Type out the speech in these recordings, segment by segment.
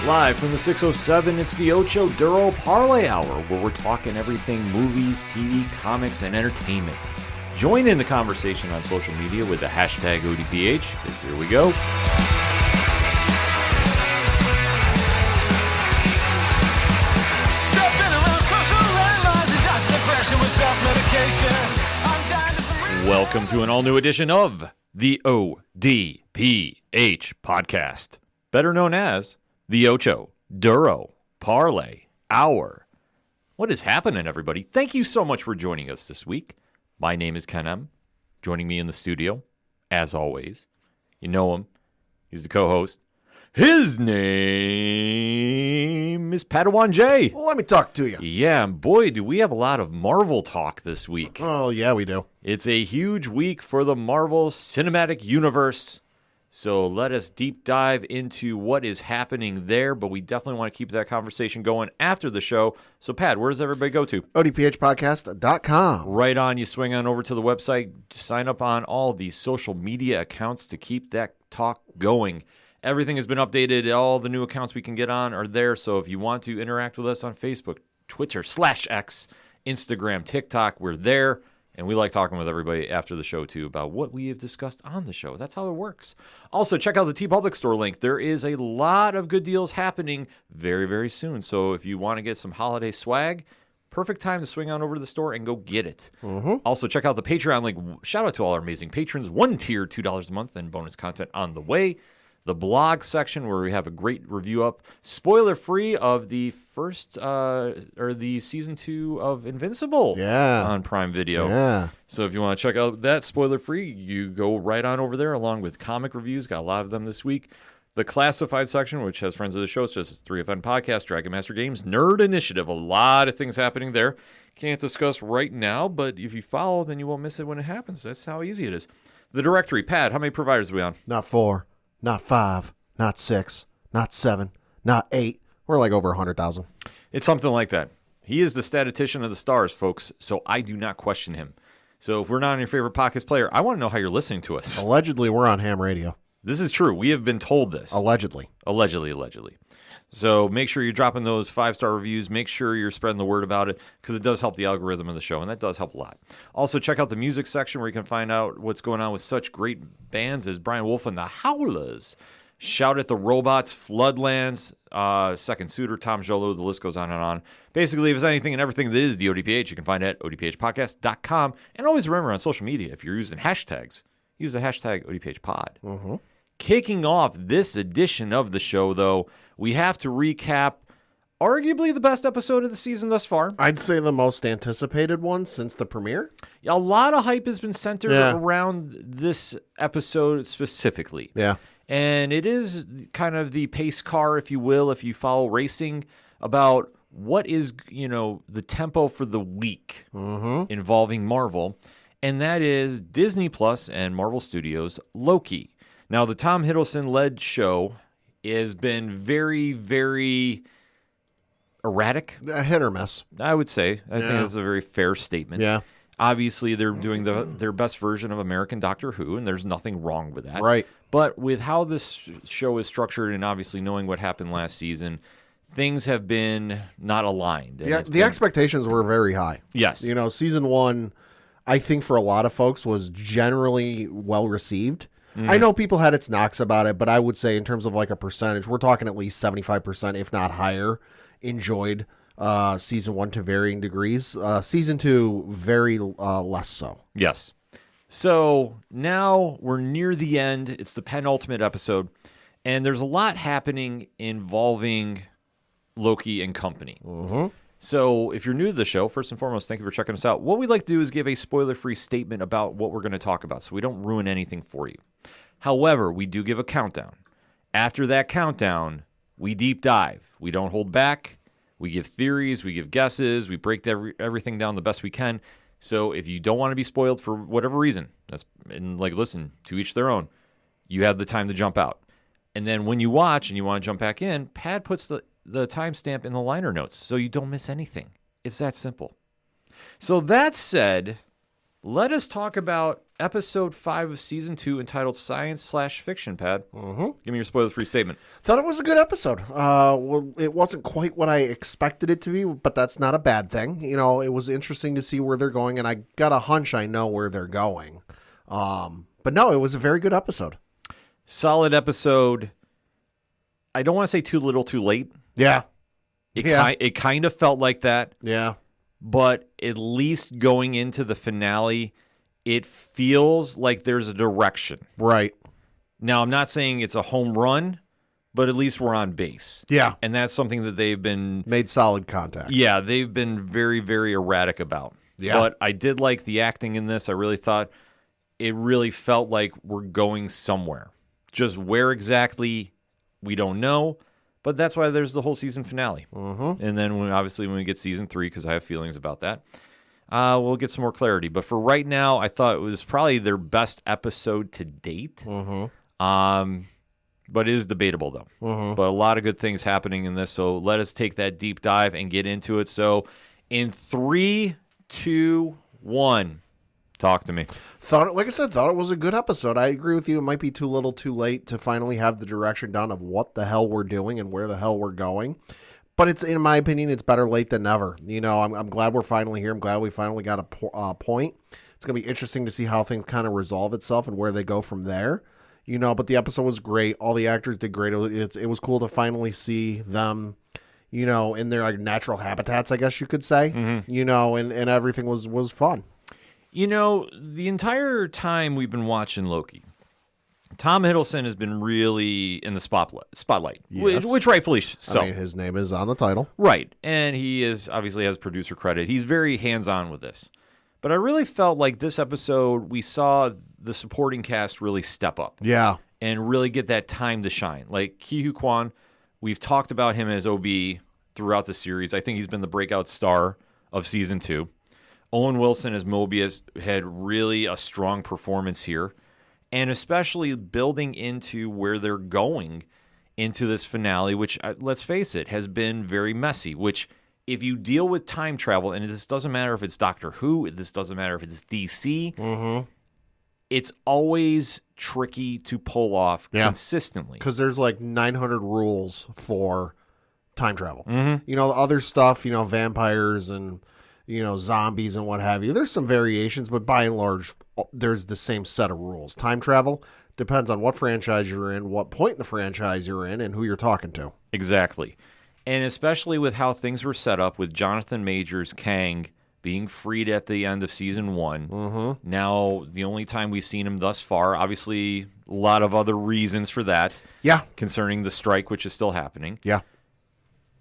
Live from the 607, it's the Ocho Duro Parlay Hour, where we're talking everything movies, TV, comics, and entertainment. Join in the conversation on social media with the hashtag ODPH, because here we go. Welcome to an all-new edition of the ODPH podcast, better known as the Ocho Duro Parlay Hour. What is happening, everybody? Thank you so much for joining us this week. My name is Ken M. Joining me in the studio, as always, you know him. He's the co-host. His name is Padawan J. Well, let me talk to you. Yeah, and boy, do we have a lot of Marvel talk this week. Oh, yeah, we do. It's a huge week for the Marvel Cinematic Universe. So let us deep dive into what is happening there, but we definitely want to keep that conversation going after the show. So, Pat, where does everybody go to? ODPHpodcast.com. Right on. You swing on over to the website, sign up on all the social media accounts to keep that talk going. Everything has been updated. All the new accounts we can get on are there. So if you want to interact with us on Facebook, Twitter /X, Instagram, TikTok, we're there. And we like talking with everybody after the show, too, about what we have discussed on the show. That's how it works. Also, check out the TeePublic store link. There is a lot of good deals happening very, very soon. So if you want to get some holiday swag, perfect time to swing on over to the store and go get it. Mm-hmm. Also, check out the Patreon link. Shout out to all our amazing patrons. One tier, $2 a month, and bonus content on the way. The blog section where we have a great review up, spoiler-free, of the first, or the season 2 of Invincible on Prime Video. Yeah. So if you want to check out that spoiler-free, you go right on over there along with comic reviews. Got a lot of them this week. The classified section, which has friends of the show, it's just 3FN Podcast, Dragon Master Games, Nerd Initiative. A lot of things happening there. Can't discuss right now, but if you follow, then you won't miss it when it happens. That's how easy it is. The directory, Pat, how many providers are we on? Not 4, not 5, not 6, not 7, not 8. We're like over 100,000. It's something like that. He is the statistician of the stars, folks, so I do not question him. So if we're not on your favorite podcast player, I want to know how you're listening to us. Allegedly, we're on ham radio. This is true. We have been told this. Allegedly. Allegedly. So make sure you're dropping those 5-star reviews. Make sure you're spreading the word about it because it does help the algorithm of the show, and that does help a lot. Also, check out the music section where you can find out what's going on with such great bands as Brian Wolf and the Howlers, Shout at the Robots, Floodlands, Second Suitor, Tom Jolo, the list goes on and on. Basically, if it's anything and everything that is the ODPH, you can find it at odphpodcast.com. And always remember on social media, if you're using hashtags, use the hashtag ODPHpod. Mm-hmm. Kicking off this edition of the show, though, we have to recap arguably the best episode of the season thus far. I'd say the most anticipated one since the premiere. A lot of hype has been centered around this episode specifically. Yeah. And it is kind of the pace car, if you will, if you follow racing, about what is, the tempo for the week involving Marvel. And that is Disney Plus and Marvel Studios' Loki. Now, the Tom Hiddleston-led show has been very, very erratic. A hit or miss. I would say. I think that's a very fair statement. Yeah. Obviously, they're doing their best version of American Doctor Who, and there's nothing wrong with that. Right. But with how this show is structured and obviously knowing what happened last season, things have been not aligned. Yeah, the expectations were very high. Yes. Season 1, I think for a lot of folks, was generally well received. Mm-hmm. I know people had its knocks about it, but I would say in terms of like a percentage, we're talking at least 75%, if not higher, enjoyed season 1 to varying degrees. Season 2, very less so. Yes. So now we're near the end. It's the penultimate episode, and there's a lot happening involving Loki and company. Mm-hmm. So if you're new to the show, first and foremost, thank you for checking us out. What we'd like to do is give a spoiler-free statement about what we're going to talk about, so we don't ruin anything for you. However, we do give a countdown. After that countdown, we deep dive. We don't hold back. We give theories. We give guesses. We break everything down the best we can. So if you don't want to be spoiled for whatever reason, listen, to each their own, you have the time to jump out. And then when you watch and you want to jump back in, Pad puts the timestamp in the liner notes so you don't miss anything. It's that simple. So that said, let us talk about episode 5 of season 2 entitled Science/Fiction, Pad. Mm-hmm. Give me your spoiler-free statement. Thought it was a good episode. Well, it wasn't quite what I expected it to be, but that's not a bad thing. You know, it was interesting to see where they're going, and I got a hunch I know where they're going. But no, it was a very good episode. Solid episode. I don't want to say too little, too late. Yeah. It kind of felt like that. Yeah. But at least going into the finale, it feels like there's a direction. Right. Now, I'm not saying it's a home run, but at least we're on base. Yeah. And that's something that they've been... Made solid contact. Yeah, they've been very, very erratic about. Yeah. But I did like the acting in this. I really thought it really felt like we're going somewhere. Just where exactly, we don't know. But that's why there's the whole season finale. Mm-hmm. And then when we get season 3, because I have feelings about that, we'll get some more clarity. But for right now, I thought it was probably their best episode to date. Mm-hmm. But it is debatable, though. Mm-hmm. But a lot of good things happening in this. So let us take that deep dive and get into it. So in 3, 2, 1, talk to me. Thought it was a good episode. I agree with you. It might be too little too late to finally have the direction down of what the hell we're doing and where the hell we're going. But it's, in my opinion, it's better late than never. You know, I'm glad we're finally here. I'm glad we finally got a point. It's going to be interesting to see how things kind of resolve itself and where they go from there. You know, but the episode was great. All the actors did great. It was cool to finally see them, you know, in their like natural habitats, I guess you could say. Mm-hmm. You know, and everything was fun. You know, the entire time we've been watching Loki, Tom Hiddleston has been really in the spotlight, Yes. which rightfully so. I mean, his name is on the title. Right, and he is obviously has producer credit. He's very hands-on with this. But I really felt like this episode, we saw the supporting cast really step up. Yeah. And really get that time to shine. Like Ki-Hu Kwan, we've talked about him as OB throughout the series. I think he's been the breakout star of season 2. Owen Wilson as Mobius had really a strong performance here, and especially building into where they're going into this finale, which, let's face it, has been very messy, which if you deal with time travel, and this doesn't matter if it's Doctor Who, this doesn't matter if it's DC, Mm-hmm. it's always tricky to pull off consistently. Because there's like 900 rules for time travel. Mm-hmm. You know, the other stuff, you know, vampires and, you know, zombies and what have you. There's some variations, but by and large, there's the same set of rules. Time travel depends on what franchise you're in, what point in the franchise you're in, and who you're talking to. Exactly. And especially with how things were set up with Jonathan Majors, Kang, being freed at the end of season 1. Mm-hmm. Now, the only time we've seen him thus far, obviously a lot of other reasons for that. Yeah. Concerning the strike, which is still happening. Yeah.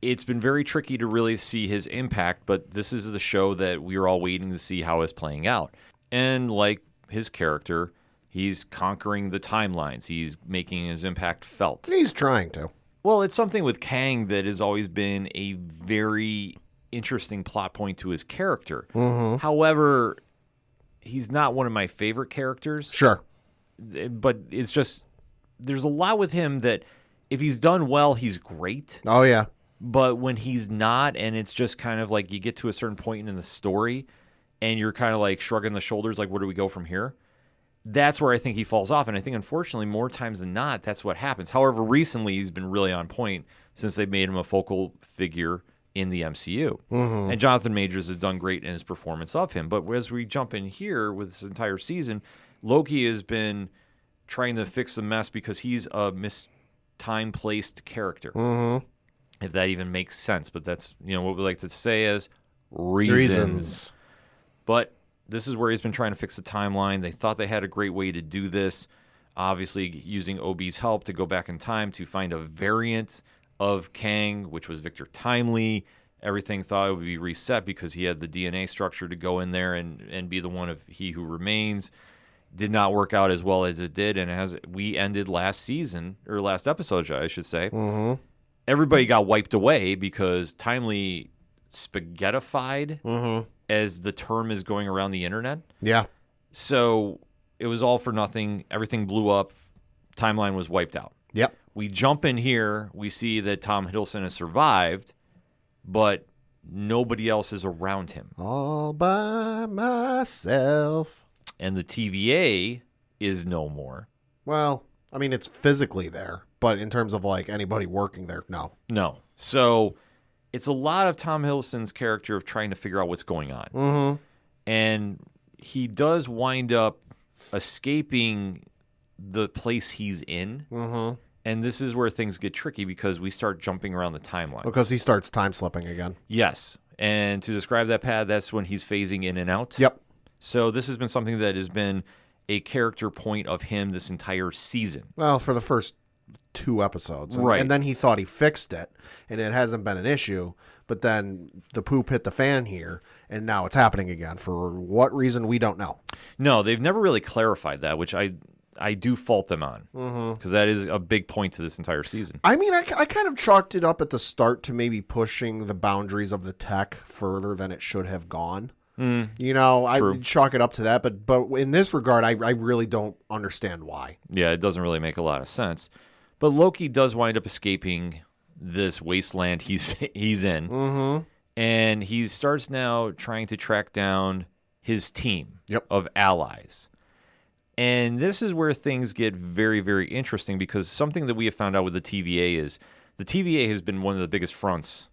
It's been very tricky to really see his impact, but this is the show that we are all waiting to see how it's playing out. And like his character, he's conquering the timelines. He's making his impact felt. He's trying to. Well, it's something with Kang that has always been a very interesting plot point to his character. Mm-hmm. However, he's not one of my favorite characters. Sure. But it's just, there's a lot with him that if he's done well, he's great. Oh, yeah. But when he's not, and it's just kind of like you get to a certain point in the story and you're kind of like shrugging the shoulders, like, where do we go from here? That's where I think he falls off. And I think, unfortunately, more times than not, that's what happens. However, recently he's been really on point since they've made him a focal figure in the MCU. Mm-hmm. And Jonathan Majors has done great in his performance of him. But as we jump in here with this entire season, Loki has been trying to fix the mess because he's a time-placed character. Mm-hmm. If that even makes sense. But that's, you know, what we like to say as reasons. But this is where he's been trying to fix the timeline. They thought they had a great way to do this. Obviously, using OB's help to go back in time to find a variant of Kang, which was Victor Timely. Everything thought it would be reset because he had the DNA structure to go in there and be the one of He Who Remains. Did not work out as well as it did. And as we ended last season, or last episode, I should say, Mm-hmm. everybody got wiped away because Timely spaghettified, Mm-hmm. as the term is going around the internet. Yeah. So it was all for nothing. Everything blew up. Timeline was wiped out. Yep. We jump in here. We see that Tom Hiddleston has survived, but nobody else is around him. All by myself. And the TVA is no more. Well, I mean, it's physically there, but in terms of like anybody working there, no. No. So it's a lot of Tom Hiddleston's character of trying to figure out what's going on. Mm-hmm. And he does wind up escaping the place he's in. Mm-hmm. And this is where things get tricky because we start jumping around the timeline. Because he starts time slipping again. Yes. And to describe that, Pat, that's when he's phasing in and out. Yep. So this has been something that has been a character point of him this entire season. Well, for the first 2 episodes. Right. And then he thought he fixed it, and it hasn't been an issue. But then the poop hit the fan here, and now it's happening again. For what reason, we don't know. No, they've never really clarified that, which I do fault them on. Because that is a big point to this entire season. I mean, I kind of chalked it up at the start to maybe pushing the boundaries of the tech further than it should have gone. You know, True. I chalk it up to that, but in this regard, I really don't understand why. Yeah, it doesn't really make a lot of sense. But Loki does wind up escaping this wasteland he's in. And he starts now trying to track down his team of allies. And this is where things get very, very interesting because something that we have found out with the TVA is the TVA has been one of the biggest fronts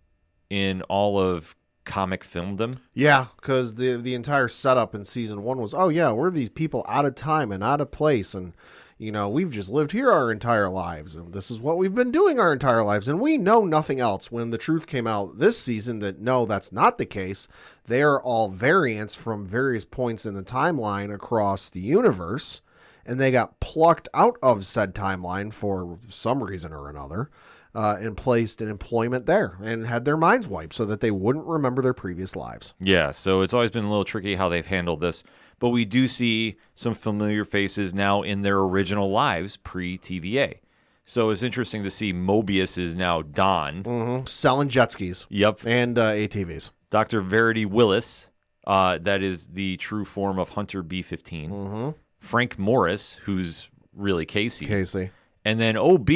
in all of comic filmdom. Yeah, because the entire setup in season 1 was, oh yeah, we're these people out of time and out of place, and you know, we've just lived here our entire lives, and this is what we've been doing our entire lives, and we know nothing else. When the truth came out this season that no, that's not the case, they are all variants from various points in the timeline across the universe, and they got plucked out of said timeline for some reason or another. And placed in employment there and had their minds wiped so that they wouldn't remember their previous lives. Yeah, so it's always been a little tricky how they've handled this. But we do see some familiar faces now in their original lives pre-TVA. So it's interesting to see Mobius is now Don. Selling jet skis. Yep. And ATVs. Dr. Verity Willis, that is the true form of Hunter B-15. Frank Morris, who's really Casey. And then OB,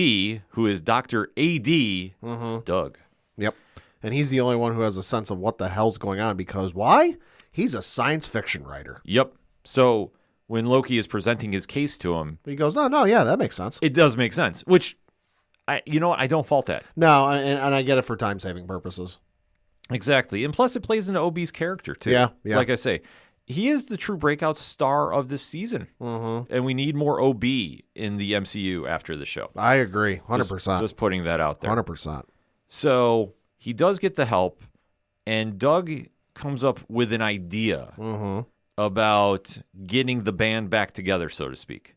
who is Dr. A.D. Doug. Yep. And he's the only one who has a sense of what the hell's going on because why? He's a science fiction writer. Yep. So when Loki is presenting his case to him, he goes, no, yeah, that makes sense. It does make sense, which, I don't fault that. No, and I get it for time-saving purposes. Exactly. And plus it plays into OB's character, too. Yeah. Like I say, he is the true breakout star of this season. And we need more OB in the MCU after the show. I agree. 100%. Just putting that out there. 100%. So he does get the help, and Doug comes up with an idea about getting the band back together, so to speak.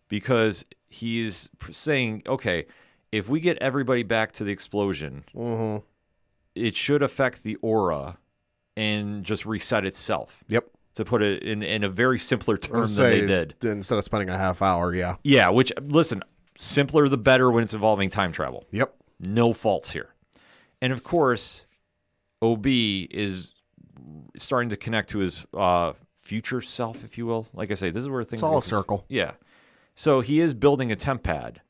Because he's saying, okay, if we get everybody back to the explosion, it should affect the aura and just reset itself. Yep. To put it in a very simpler term than they did. Instead of spending a half hour, yeah. Yeah, which, listen, simpler the better when it's involving time travel. Yep. No faults here. And, of course, OB is starting to connect to his future self, if you will. Like I say, this is where things... It's all a circle. Yeah. So he is building a temp pad.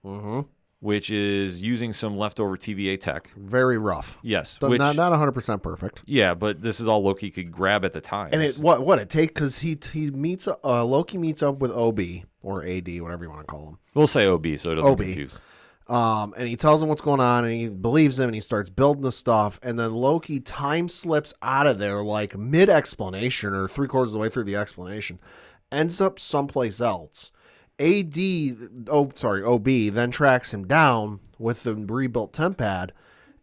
Which is using some leftover TVA tech. Very rough. Yes. Not 100% perfect. Yeah, but this is all Loki could grab at the time. And what it takes, because he meets, Loki meets up with OB, or AD, whatever you want to call him. We'll say OB so it doesn't confuse. And he tells him what's going on, and he believes him, and he starts building the stuff, and then Loki time slips out of there like mid-explanation, or 3/4 of the way through the explanation, ends up someplace else. OB then tracks him down with the rebuilt temp pad,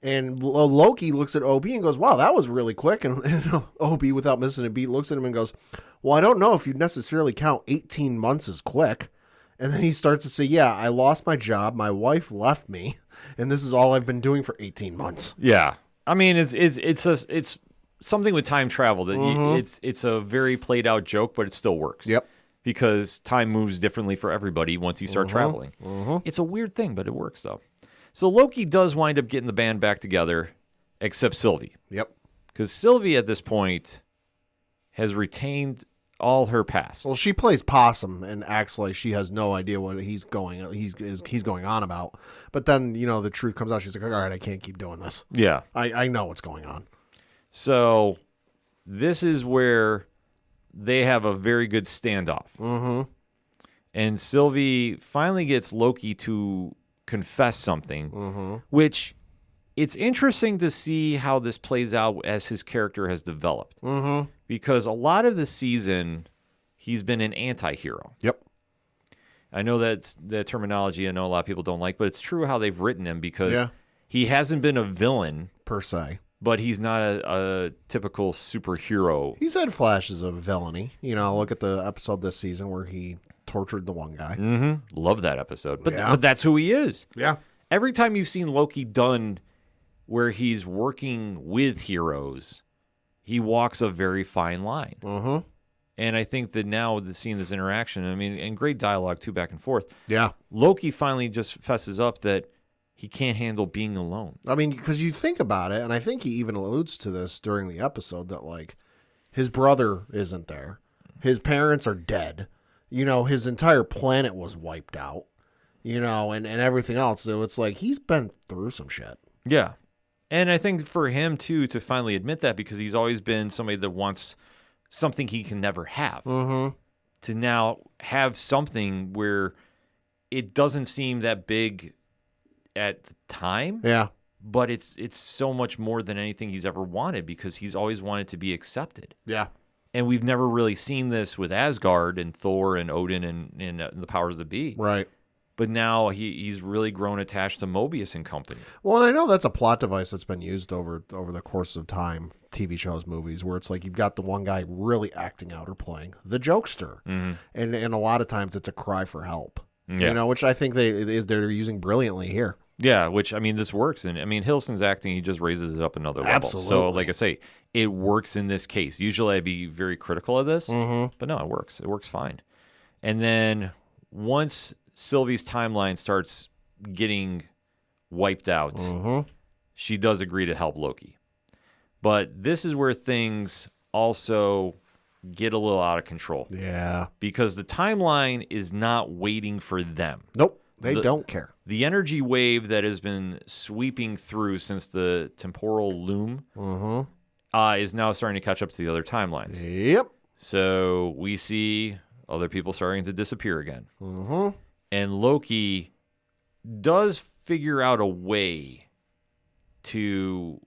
and Loki looks at OB and goes, wow, that was really quick. And OB, without missing a beat, looks at him and goes, well, I don't know if you'd necessarily count 18 months as quick. And then he starts to say, yeah, I lost my job, my wife left me, and this is all I've been doing for 18 months. Yeah. I mean, it's something with time travel that it's a very played out joke, but it still works. Yep. Because time moves differently for everybody once you start traveling. It's a weird thing, but it works, though. So Loki does wind up getting the band back together, except Sylvie. Yep. Because Sylvie, at this point, has retained all her past. Well, she plays possum and acts like she has no idea what he's going on about. But then, the truth comes out. She's like, all right, I can't keep doing this. Yeah. I know what's going on. So this is where they have a very good standoff. Mm-hmm. And Sylvie finally gets Loki to confess something, which it's interesting to see how this plays out as his character has developed. Mm-hmm. Because a lot of the season, he's been an anti-hero. Yep. I know that's the terminology I know a lot of people don't like, but it's true how they've written him because he hasn't been a villain Per se. but he's not a typical superhero. He's had flashes of villainy. You know, look at the episode this season where he tortured the one guy. Mm-hmm. Love that episode. But, Yeah. but that's who he is. Yeah. Every time you've seen Loki done where he's working with heroes, he walks a very fine line. Mm-hmm. And I think that now seeing this interaction, I mean, and great dialogue too, back and forth. Yeah. Loki finally just fesses up that he can't handle being alone. I mean, because you think about it, and I think he even alludes to this during the episode, that, like, his brother isn't there. His parents are dead. You know, his entire planet was wiped out, you know, and everything else. So it's like he's been through some shit. Yeah. And I think for him, too, to finally admit that, because he's always been somebody that wants something he can never have, to now have something where it doesn't seem that big at the time. Yeah. But it's so much more than anything he's ever wanted, because he's always wanted to be accepted. Yeah. And we've never really seen this with Asgard and Thor and Odin and the powers that be. Right. But now he's really grown attached to Mobius and company. Well, and I know that's a plot device that's been used over the course of time, TV shows, movies, where it's like you've got the one guy really acting out or playing the jokester. Mm-hmm. And a lot of times it's a cry for help. Yeah. You know, which I think they're using brilliantly here. Yeah, which, I mean, this works. And, I mean, Hiddleston's acting, he just raises it up another level. Absolutely. So, like I say, it works in this case. Usually I'd be very critical of this, but no, it works. It works fine. And then once Sylvie's timeline starts getting wiped out, she does agree to help Loki. But this is where things also get a little out of control. Yeah. Because the timeline is not waiting for them. Nope. They don't care. The energy wave that has been sweeping through since the temporal loom is now starting to catch up to the other timelines. Yep. So we see other people starting to disappear again. And Loki does figure out a way to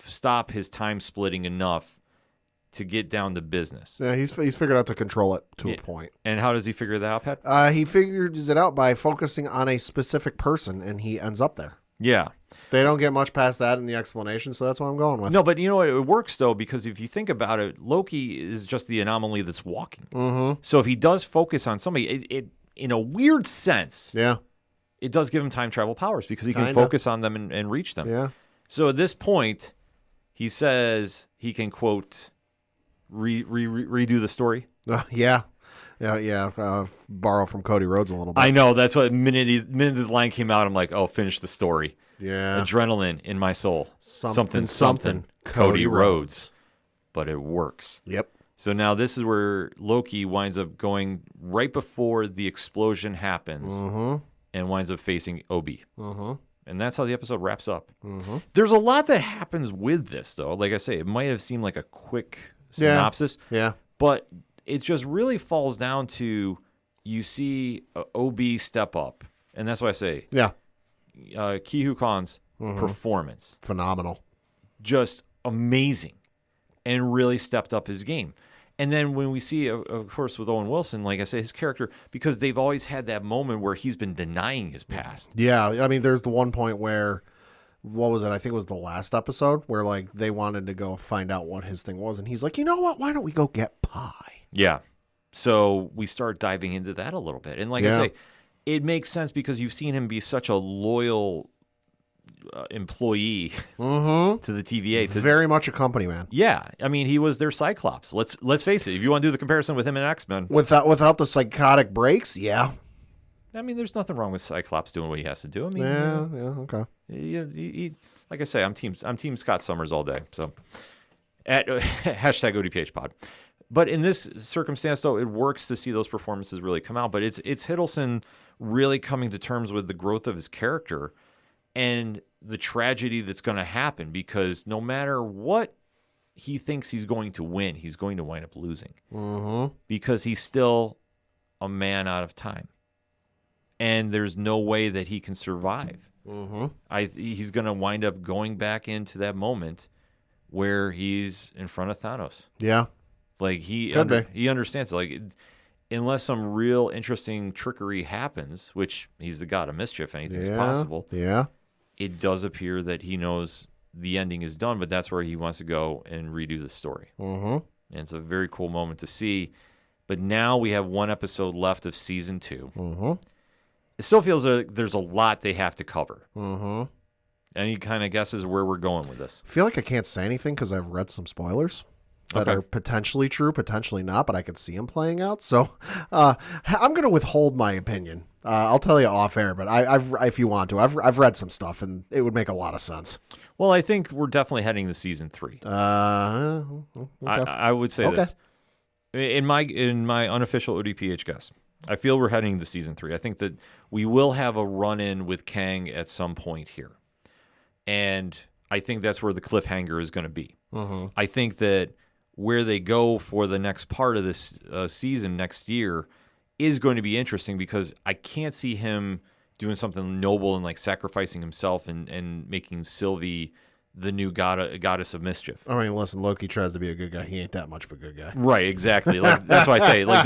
stop his time splitting enough to get down to business. Yeah, he's figured out to control it to a point. And how does he figure that out, Pat? He figures it out by focusing on a specific person, and he ends up there. Yeah. They don't get much past that in the explanation, so that's what I'm going with. No, but you know what? It works, though, because if you think about it, Loki is just the anomaly that's walking. So if he does focus on somebody, it in a weird sense, it does give him time travel powers, because he can focus on them and reach them. Yeah. So at this point, he says he can, quote, redo the story. Yeah. Borrow from Cody Rhodes a little bit. I know. That's what minute this line came out, I'm like, oh, finish the story. Yeah. Adrenaline in my soul. Something. Cody Rhodes. But it works. Yep. So now this is where Loki winds up going right before the explosion happens and winds up facing OB. And that's how the episode wraps up. There's a lot that happens with this, though. Like I say, it might have seemed like a quick synopsis. Yeah. But it just really falls down to you see OB step up. And that's why I say, Ki Hu Khan's performance. Phenomenal. Just amazing. And really stepped up his game. And then when we see, of course, with Owen Wilson, like I say, his character, because they've always had that moment where he's been denying his past. Yeah, I mean, there's the one point where, what was it? I think it was the last episode where, like, they wanted to go find out what his thing was. And he's like, you know what? Why don't we go get pie? Yeah. So we start diving into that a little bit. And like I say, it makes sense because you've seen him be such a loyal employee to the TVA. Very much a company man. Yeah, I mean, he was their Cyclops. Let's face it. If you want to do the comparison with him and X-Men, without the psychotic breaks, I mean, there's nothing wrong with Cyclops doing what he has to do. I mean, okay. He, like I say, I'm team Scott Summers all day. So at hashtag ODPH pod. But in this circumstance, though, it works to see those performances really come out. But it's Hiddleston really coming to terms with the growth of his character and the tragedy that's going to happen, because no matter what he thinks he's going to win, he's going to wind up losing Mm-hmm. because he's still a man out of time. And there's no way that he can survive. Mm-hmm. He's going to wind up going back into that moment where he's in front of Thanos. Yeah. Like he understands it. Like unless some real interesting trickery happens, which he's the god of mischief, anything's possible. Yeah. It does appear that he knows the ending is done, but that's where he wants to go and redo the story. Mm-hmm. And it's a very cool moment to see. But now we have one episode left of season 2. Mm-hmm. It still feels like there's a lot they have to cover. Mm-hmm. Any kind of guesses where we're going with this? I feel like I can't say anything because I've read some spoilers that are potentially true, potentially not, but I could see them playing out. So I'm going to withhold my opinion. I'll tell you off air, but I've if you want to, I've read some stuff and it would make a lot of sense. Well, I think we're definitely heading to season 3. Okay. I would say this in my unofficial ODPH guess. I feel we're heading to season 3. I think that we will have a run-in with Kang at some point here. And I think that's where the cliffhanger is going to be. Mm-hmm. I think that where they go for the next part of this season next year is going to be interesting because I can't see him doing something noble and like sacrificing himself and making Sylvie the new goddess of mischief. I mean, listen, Loki tries to be a good guy. He ain't that much of a good guy. Right, exactly. Like that's why I say like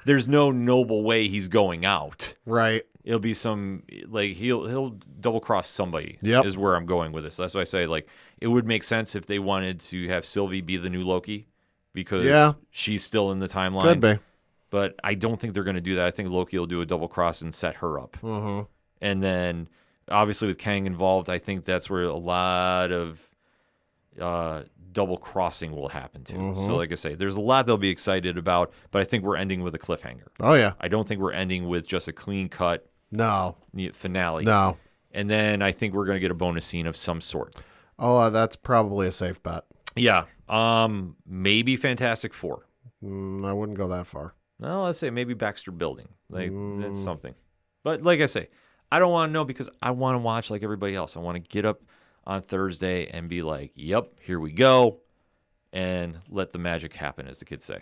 there's no noble way he's going out. Right. It'll be some like he'll double cross somebody. Yep. Is where I'm going with this. That's why I say like it would make sense if they wanted to have Sylvie be the new Loki because she's still in the timeline. Could be. But I don't think they're going to do that. I think Loki will do a double cross and set her up. Mm-hmm. And then obviously with Kang involved, I think that's where a lot of double crossing will happen too. Mm-hmm. So like I say, there's a lot they'll be excited about, but I think we're ending with a cliffhanger. Oh, yeah. I don't think we're ending with just a clean cut finale. No. And then I think we're going to get a bonus scene of some sort. Oh, that's probably a safe bet. Yeah. Maybe Fantastic Four. I wouldn't go that far. Well, let's say maybe Baxter Building. Like that's something. But like I say, I don't want to know because I want to watch like everybody else. I want to get up on Thursday and be like, yep, here we go, and let the magic happen, as the kids say.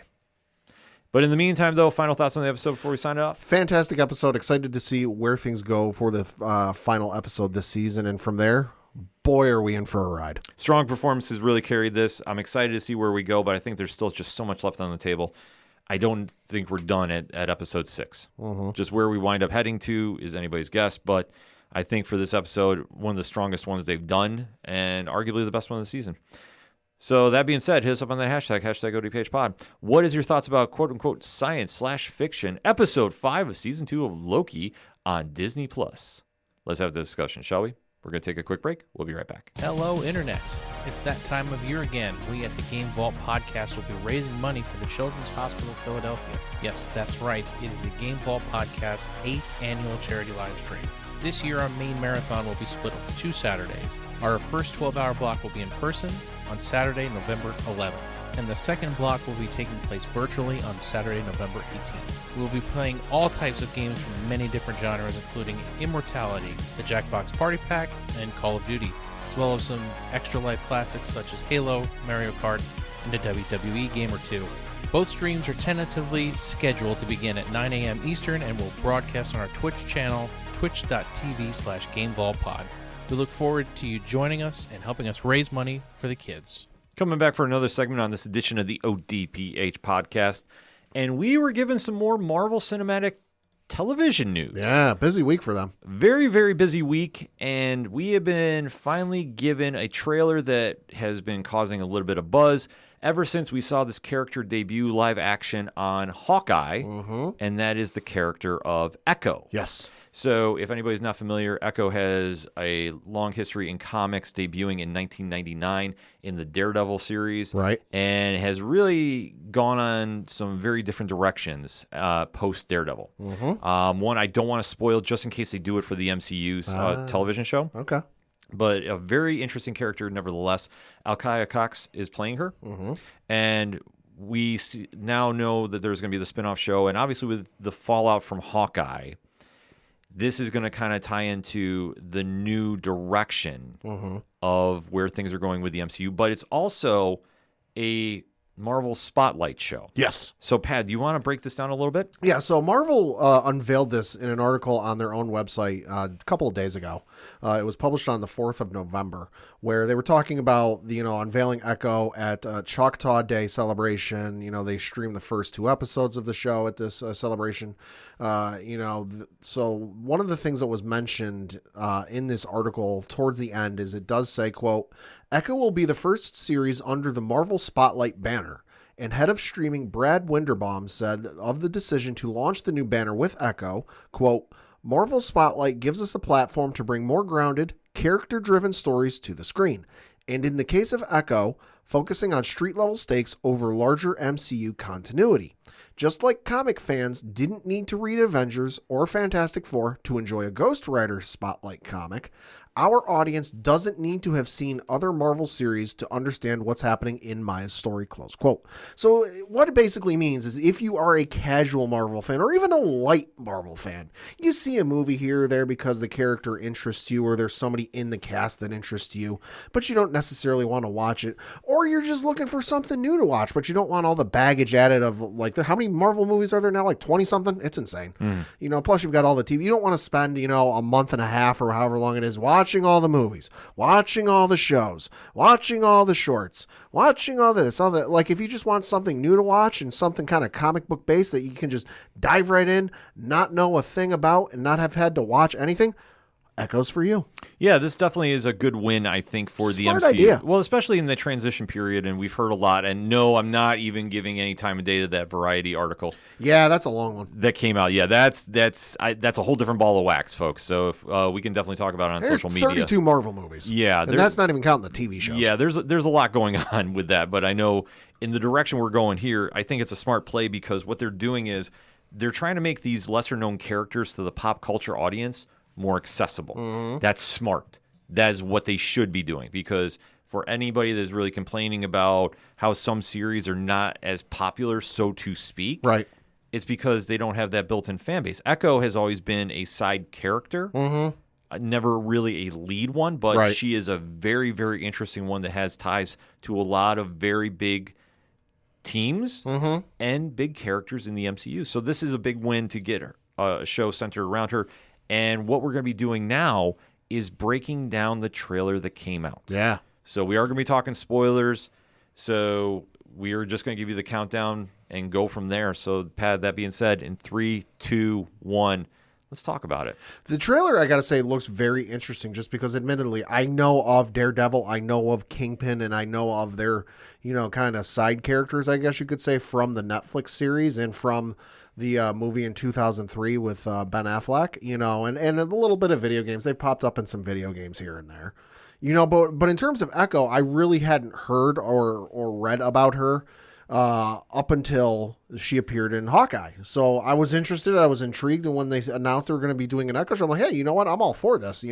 But in the meantime, though, final thoughts on the episode before we sign it off? Fantastic episode. Excited to see where things go for the final episode this season. And from there, boy, are we in for a ride. Strong performances really carried this. I'm excited to see where we go, but I think there's still just so much left on the table. I don't think we're done at episode 6. Mm-hmm. Just where we wind up heading to is anybody's guess, but I think for this episode, one of the strongest ones they've done, and arguably the best one of the season. So that being said, hit us up on that hashtag ODPHpod. What is your thoughts about quote-unquote science/fiction, episode 5 of season 2 of Loki on Disney+. Let's have the discussion, shall we? We're going to take a quick break. We'll be right back. Hello, Internet. It's that time of year again. We at the Game Vault Podcast will be raising money for the Children's Hospital of Philadelphia. Yes, that's right. It is the Game Vault Podcast 8th annual charity live stream. This year, our main marathon will be split over 2 Saturdays. Our first 12-hour block will be in person on Saturday, November 11th, and the second block will be taking place virtually on Saturday, November 18th. We will be playing all types of games from many different genres, including Immortality, the Jackbox Party Pack, and Call of Duty, as well as some extra life classics such as Halo, Mario Kart, and a WWE game or two. Both streams are tentatively scheduled to begin at 9 a.m. Eastern and will broadcast on our Twitch channel, twitch.tv/GameVaultPod. We look forward to you joining us and helping us raise money for the kids. Coming back for another segment on this edition of the ODPH podcast, and we were given some more Marvel Cinematic television news. Yeah, busy week for them. Very, very busy week, and we have been finally given a trailer that has been causing a little bit of buzz ever since we saw this character debut live action on Hawkeye, and that is the character of Echo. Yes. So if anybody's not familiar, Echo has a long history in comics, debuting in 1999 in the Daredevil series. Right. And has really gone on some very different directions post-Daredevil. One I don't want to spoil just in case they do it for the MCU television show. Okay. But a very interesting character nevertheless. Alkaya Cox is playing her. And we now know that there's going to be the spinoff show. And obviously with the fallout from Hawkeye, this is going to kind of tie into the new direction of where things are going with the MCU, but it's also a Marvel Spotlight show. Yes. So, Pat, do you want to break this down a little bit? Yeah, so Marvel unveiled this in an article on their own website a couple of days ago. It was published on the 4th of November, where they were talking about, unveiling Echo at Choctaw Day celebration. They streamed the first 2 episodes of the show at this celebration. So one of the things that was mentioned in this article towards the end is it does say, quote, Echo will be the first series under the Marvel Spotlight banner. And head of streaming Brad Winderbaum said of the decision to launch the new banner with Echo, quote, Marvel Spotlight gives us a platform to bring more grounded, character-driven stories to the screen. And in the case of Echo, focusing on street-level stakes over larger MCU continuity. Just like comic fans didn't need to read Avengers or Fantastic Four to enjoy a Ghost Rider Spotlight comic, our audience doesn't need to have seen other Marvel series to understand what's happening in Maya's story, close quote. So what it basically means is if you are a casual Marvel fan or even a light Marvel fan, you see a movie here or there because the character interests you or there's somebody in the cast that interests you, but you don't necessarily want to watch it, or you're just looking for something new to watch, but you don't want all the baggage added of like, how many Marvel movies are there now? Like 20 something? It's insane. Plus you've got all the TV. You don't want to spend, a month and a half or however long it is watching all the movies, watching all the shows, watching all the shorts, watching all this, all that. Like if you just want something new to watch and something kind of comic book based that you can just dive right in, not know a thing about and not have had to watch anything, Echo's for you. Yeah, this definitely is a good win, I think, for the MCU. Idea. Well, especially in the transition period, and we've heard a lot. And no, I'm not even giving any time of day to that Variety article. Yeah, that's a long one. That came out. Yeah, that's a whole different ball of wax, folks. So if, we can definitely talk about it on There's social media. 32 Marvel movies. Yeah. And that's not even counting the TV shows. Yeah, there's a lot going on with that. But I know in the direction we're going here, I think it's a smart play because what they're doing is they're trying to make these lesser-known characters to the pop culture audience more accessible. That's smart. That is what they should be doing because for anybody that's really complaining about how some series are not as popular, so to speak, right, it's because they don't have that built-in fan base. Echo has always been a side character, never really a lead one, but she is a very, very interesting one that has ties to a lot of very big teams and big characters in the MCU. So this is a big win to get her, a show centered around her. And what we're going to be doing now is breaking down the trailer that came out. Yeah. So we are going to be talking spoilers. So we are just going to give you the countdown and go from there. So, Pat, that being said, in 3, 2, 1, let's talk about it. The trailer, I got to say, looks very interesting just because, admittedly, I know of Daredevil, I know of Kingpin, and I know of their, kind of side characters, I guess you could say, from the Netflix series and from the movie in 2003 with Ben Affleck, and a little bit of video games. They popped up in some video games here and there, but in terms of Echo, I really hadn't heard or read about her up until she appeared in Hawkeye. So I was interested, I was intrigued, and when they announced they were going to be doing an Echo show, I'm like, hey, you know what? I'm all for this,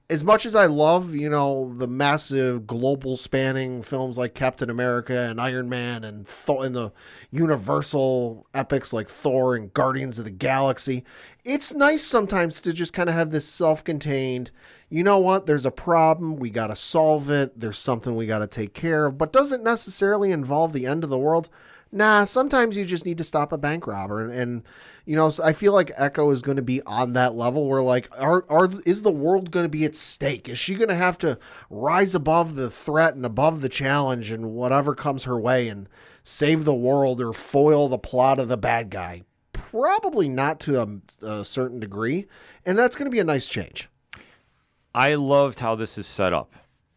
As much as I love, the massive global spanning films like Captain America and Iron Man and the Universal epics like Thor and Guardians of the Galaxy, it's nice sometimes to just kind of have this self-contained, you know what, there's a problem, we got to solve it, there's something we got to take care of, but doesn't necessarily involve the end of the world. Nah, sometimes you just need to stop a bank robber. And so I feel like Echo is going to be on that level where, like, is the world going to be at stake? Is she going to have to rise above the threat and above the challenge and whatever comes her way and save the world or foil the plot of the bad guy? Probably not to a certain degree. And that's going to be a nice change. I loved how this is set up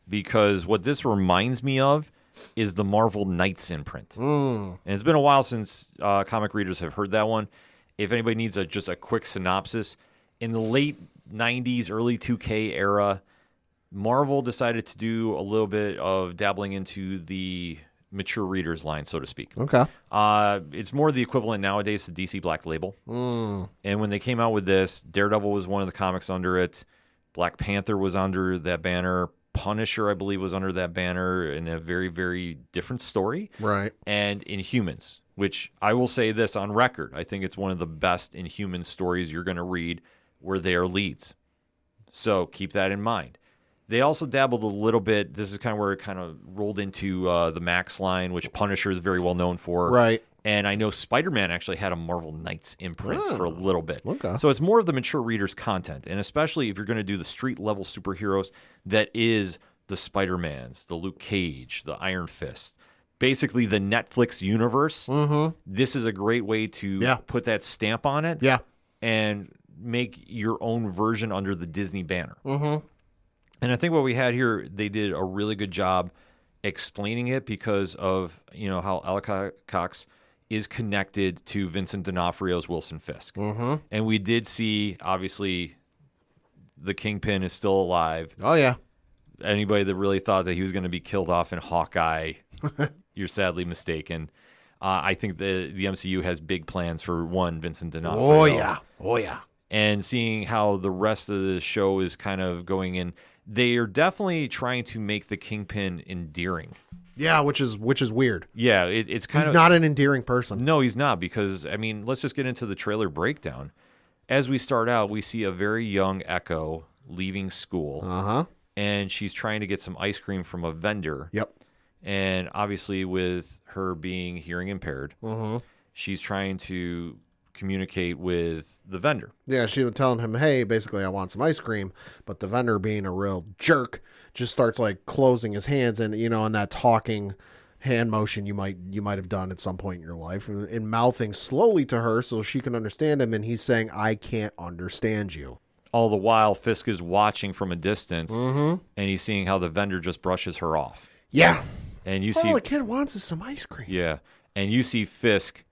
because what this reminds me of is the Marvel Knights imprint. And it's been a while since comic readers have heard that one. If anybody needs just a quick synopsis, in the late 90s, early 2K era, Marvel decided to do a little bit of dabbling into the mature readers line, so to speak. Okay. It's more the equivalent nowadays to DC Black Label. And when they came out with this, Daredevil was one of the comics under it. Black Panther was under that banner. Punisher, I believe, was under that banner in a very, very different story. Right. And Inhumans, which I will say this on record, I think it's one of the best Inhuman stories you're going to read where they are leads. So keep that in mind. They also dabbled a little bit. This is kind of where it kind of rolled into the Max line, which Punisher is very well known for. Right. And I know Spider-Man actually had a Marvel Knights imprint for a little bit. Okay. So it's more of the mature reader's content. And especially if you're going to do the street-level superheroes, that is the Spider-Mans, the Luke Cage, the Iron Fist, basically the Netflix universe. Mm-hmm. This is a great way to put that stamp on it and make your own version under the Disney banner. Mm-hmm. And I think what we had here, they did a really good job explaining it because of, how Alec Cox is connected to Vincent D'Onofrio's Wilson Fisk. Mm-hmm. And we did see, obviously, the Kingpin is still alive. Oh, yeah. Anybody that really thought that he was going to be killed off in Hawkeye, you're sadly mistaken. I think the MCU has big plans for Vincent D'Onofrio. Oh, yeah. And seeing how the rest of the show is kind of going in, they are definitely trying to make the Kingpin endearing. Yeah, which is weird. Yeah, it's kind of... He's not an endearing person. No, he's not, because, let's just get into the trailer breakdown. As we start out, we see a very young Echo leaving school. Uh-huh. And she's trying to get some ice cream from a vendor. Yep. And obviously, with her being hearing impaired, she's trying to communicate with the vendor. Yeah, she was telling him, hey, basically, I want some ice cream. But the vendor, being a real jerk, just starts like closing his hands and, in that talking hand motion you might have done at some point in your life, and mouthing slowly to her so she can understand him. And he's saying, I can't understand you. All the while, Fisk is watching from a distance, and he's seeing how the vendor just brushes her off. Yeah. And you all see... the kid wants is some ice cream. Yeah. And you see Fisk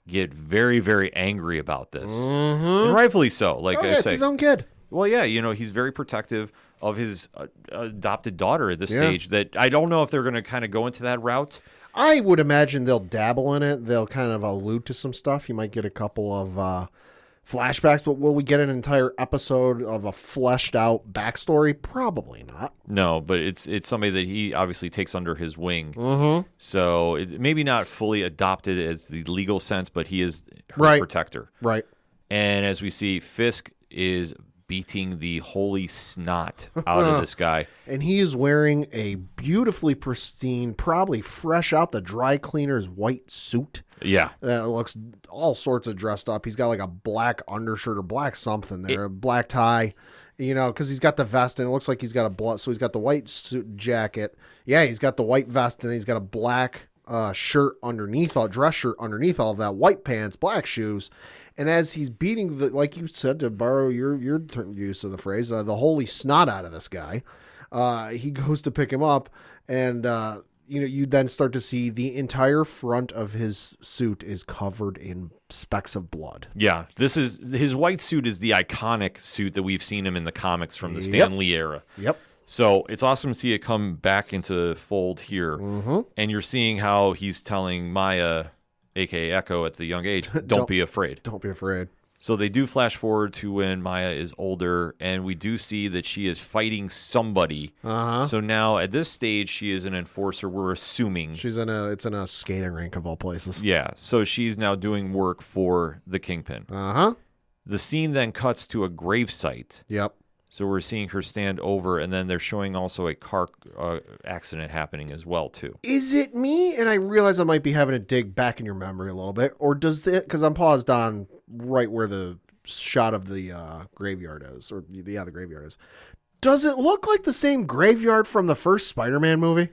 get very, very angry about this. And rightfully so, like I say. It's his own kid. Well, yeah, he's very protective of his adopted daughter at this stage. That I don't know if they're going to kind of go into that route. I would imagine they'll dabble in it. They'll kind of allude to some stuff. You might get a couple of flashbacks, but will we get an entire episode of a fleshed out backstory? Probably not. No, but it's somebody that he obviously takes under his wing. So maybe not fully adopted as the legal sense, but he is her protector. Right. And as we see, Fisk is beating the holy snot out of this guy. And he is wearing a beautifully pristine, probably fresh out the dry cleaner's white suit. Yeah. That looks all sorts of dressed up. He's got like a black undershirt or black something there, a black tie, because he's got the vest and it looks like he's got so he's got the white suit jacket. Yeah, he's got the white vest and he's got a black shirt underneath, dress shirt underneath all of that, white pants, black shoes. And as he's beating like you said, to borrow your use of the phrase, the holy snot out of this guy, he goes to pick him up, and you then start to see the entire front of his suit is covered in specks of blood. Yeah, his white suit is the iconic suit that we've seen him in the comics from the Stan Lee era. Yep. So it's awesome to see it come back into fold here, and you're seeing how he's telling Maya, a.k.a. Echo, at the young age, don't be afraid. Don't be afraid. So they do flash forward to when Maya is older, and we do see that she is fighting somebody. So now at this stage, she is an enforcer, we're assuming. It's in a skating rink of all places. Yeah, so she's now doing work for the Kingpin. The scene then cuts to a gravesite. Yep. So we're seeing her stand over, and then they're showing also a car accident happening as well, too. Is it me? And I realize I might be having to dig back in your memory a little bit. Or does it, because I'm paused on right where the shot of the graveyard is, or the graveyard is. Does it look like the same graveyard from the first Spider-Man movie?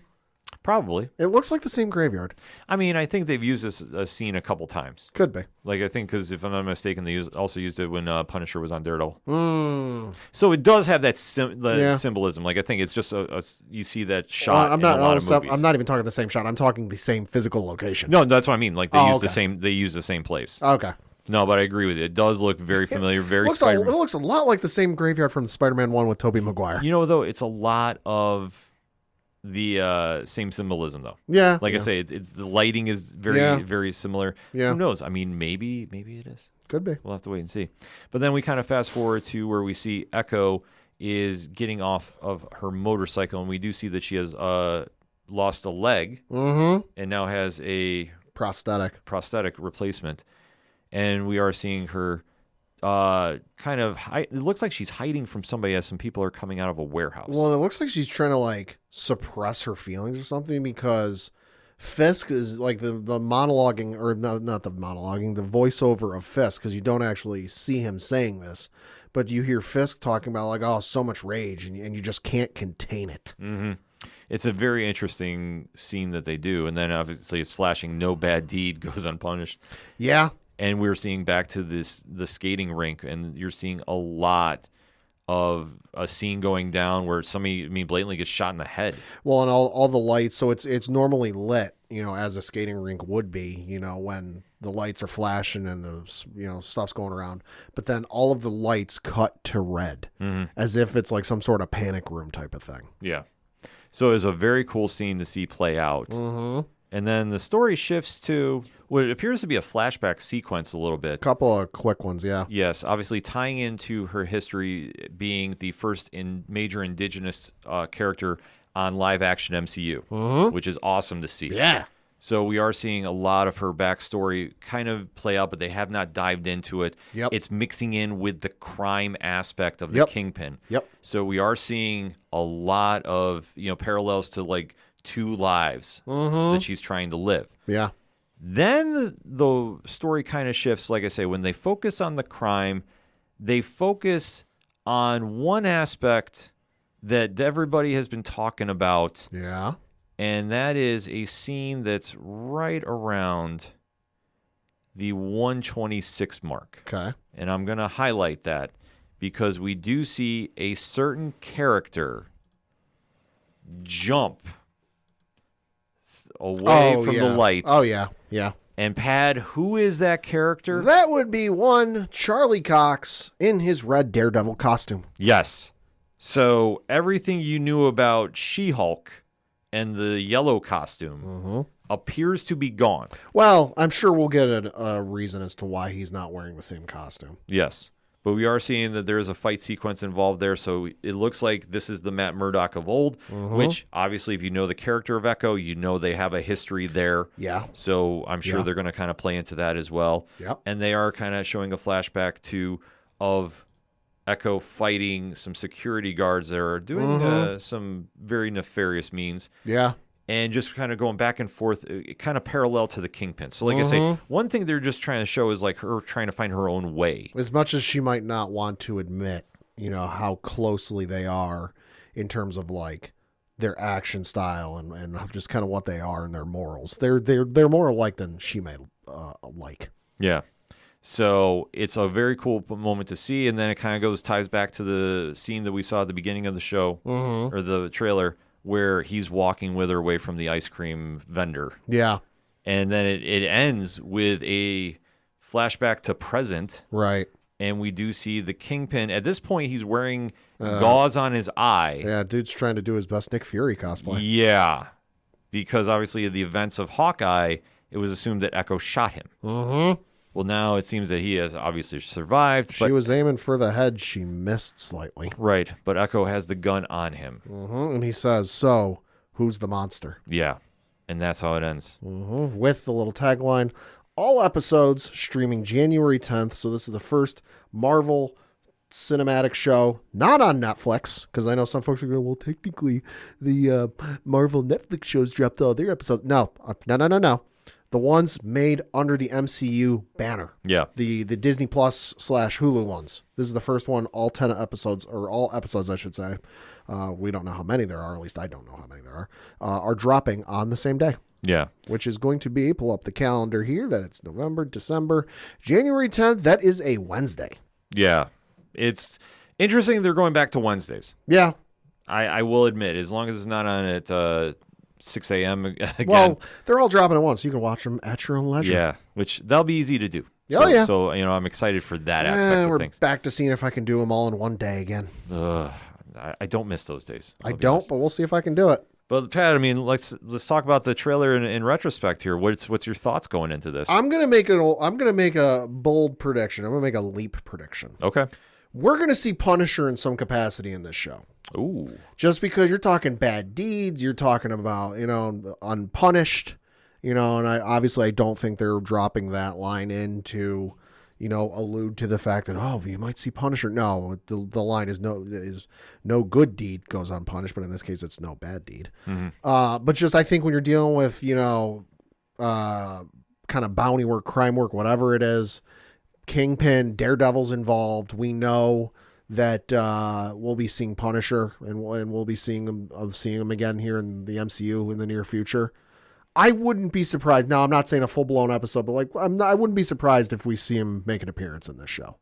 Probably. It looks like the same graveyard. I mean, I think they've used this scene a couple times. Could be. Like, I think, because if I'm not mistaken, they also used it when Punisher was on Daredevil. So it does have that symbolism. Like, I think it's just you see that shot in a lot of movies. I'm not even talking the same shot. I'm talking the same physical location. No, that's what I mean. Like, they use the same place. Okay. No, but I agree with you. It does look very familiar, very it looks a lot like the same graveyard from the Spider-Man 1 with Tobey Maguire. Though, it's a lot of the same symbolism, though. Yeah. Like I say, it's the lighting is very, very similar. Yeah. Who knows? I mean, maybe it is. Could be. We'll have to wait and see. But then we kind of fast forward to where we see Echo is getting off of her motorcycle, and we do see that she has lost a leg and now has a prosthetic replacement. And we are seeing her kind of it looks like she's hiding from somebody as some people are coming out of a warehouse. Well, and it looks like she's trying to like suppress her feelings or something, because Fisk is like the monologuing, or not the monologuing, the voiceover of Fisk, because you don't actually see him saying this, but you hear Fisk talking about like, oh, so much rage, and you just can't contain it. Mm-hmm. It's a very interesting scene that they do, and then obviously it's flashing, no bad deed goes unpunished. Yeah. And we're seeing back to the skating rink, and you're seeing a lot of a scene going down where somebody, blatantly gets shot in the head. Well, and all the lights, so it's normally lit, as a skating rink would be, when the lights are flashing and the stuff's going around. But then all of the lights cut to red, as if it's like some sort of panic room type of thing. Yeah. So it was a very cool scene to see play out. Mm-hmm. And then the story shifts to what appears to be a flashback sequence a little bit. Couple of quick ones, yeah. Yes, obviously tying into her history being the first major indigenous character on live-action MCU, which is awesome to see. Yeah. So we are seeing a lot of her backstory kind of play out, but they have not dived into it. Yep. It's mixing in with the crime aspect of the Kingpin. Yep. So we are seeing a lot of parallels to like two lives that she's trying to live. Yeah. Then the story kind of shifts. Like I say, when they focus on the crime, they focus on one aspect that everybody has been talking about. Yeah. And that is a scene that's right around the 126 mark. Okay. And I'm going to highlight that because we do see a certain character jump away from the lights. Oh, yeah. Yeah. And Pad, who is that character? That would be one Charlie Cox in his red Daredevil costume. Yes. So everything you knew about She-Hulk and the yellow costume appears to be gone. Well, I'm sure we'll get a reason as to why he's not wearing the same costume. Yes. But we are seeing that there is a fight sequence involved there, so it looks like this is the Matt Murdock of old, which obviously if you know the character of Echo, you know they have a history there. Yeah. So I'm sure they're going to kind of play into that as well. Yep. And they are kind of showing a flashback of Echo fighting some security guards that are doing some very nefarious means. Yeah. And just kind of going back and forth, kind of parallel to the Kingpin. So like I say, one thing they're just trying to show is like her trying to find her own way. As much as she might not want to admit, how closely they are in terms of like their action style and just kind of what they are and their morals. They're more alike than she may like. Yeah. So it's a very cool moment to see. And then it kind of ties back to the scene that we saw at the beginning of the show or the trailer, where he's walking with her away from the ice cream vendor. Yeah. And then it ends with a flashback to present. Right. And we do see the Kingpin. At this point, he's wearing gauze on his eye. Yeah, dude's trying to do his best Nick Fury cosplay. Yeah. Because obviously of the events of Hawkeye, it was assumed that Echo shot him. Mm-hmm. Well, now it seems that he has obviously survived. She was aiming for the head. She missed slightly. Right, but Echo has the gun on him. And he says, so, who's the monster? Yeah, and that's how it ends. With the little tagline, all episodes streaming January 10th. So this is the first Marvel cinematic show, not on Netflix, because I know some folks are going, well, technically, the Marvel Netflix shows dropped all their episodes. No. The ones made under the MCU banner. Yeah. The Disney Plus / Hulu ones. This is the first one, all 10 episodes, or all episodes, I should say. We don't know how many there are, at least I don't know how many there are dropping on the same day. Yeah. Which is going to be, pull up the calendar here, that it's November, December, January 10th. That is a Wednesday. Yeah. It's interesting they're going back to Wednesdays. Yeah. I will admit, as long as it's not on at 6 a.m. again. Well, they're all dropping at once. You can watch them at your own leisure. Yeah, which that'll be easy to do. Oh, yeah. So, I'm excited for that aspect of we're things. Back to seeing if I can do them all in one day again. I don't miss those days. I don't, honest. But we'll see if I can do it. But Pat, let's talk about the trailer in retrospect here. What's your thoughts going into this? I'm gonna make a bold prediction. I'm gonna make a leap prediction. Okay. We're gonna see Punisher in some capacity in this show. Ooh. Just because you're talking bad deeds, you're talking about, unpunished, and I don't think they're dropping that line into, allude to the fact that, oh, you might see Punisher. No, the line is no good deed goes unpunished, but in this case, it's no bad deed. But just I think when you're dealing with, kind of bounty work, crime work, whatever it is, Kingpin, Daredevil's involved. We know that we'll be seeing Punisher, and we'll be seeing him again here in the MCU in the near future. I wouldn't be surprised. Now, I'm not saying a full-blown episode, but I wouldn't be surprised if we see him make an appearance in this show.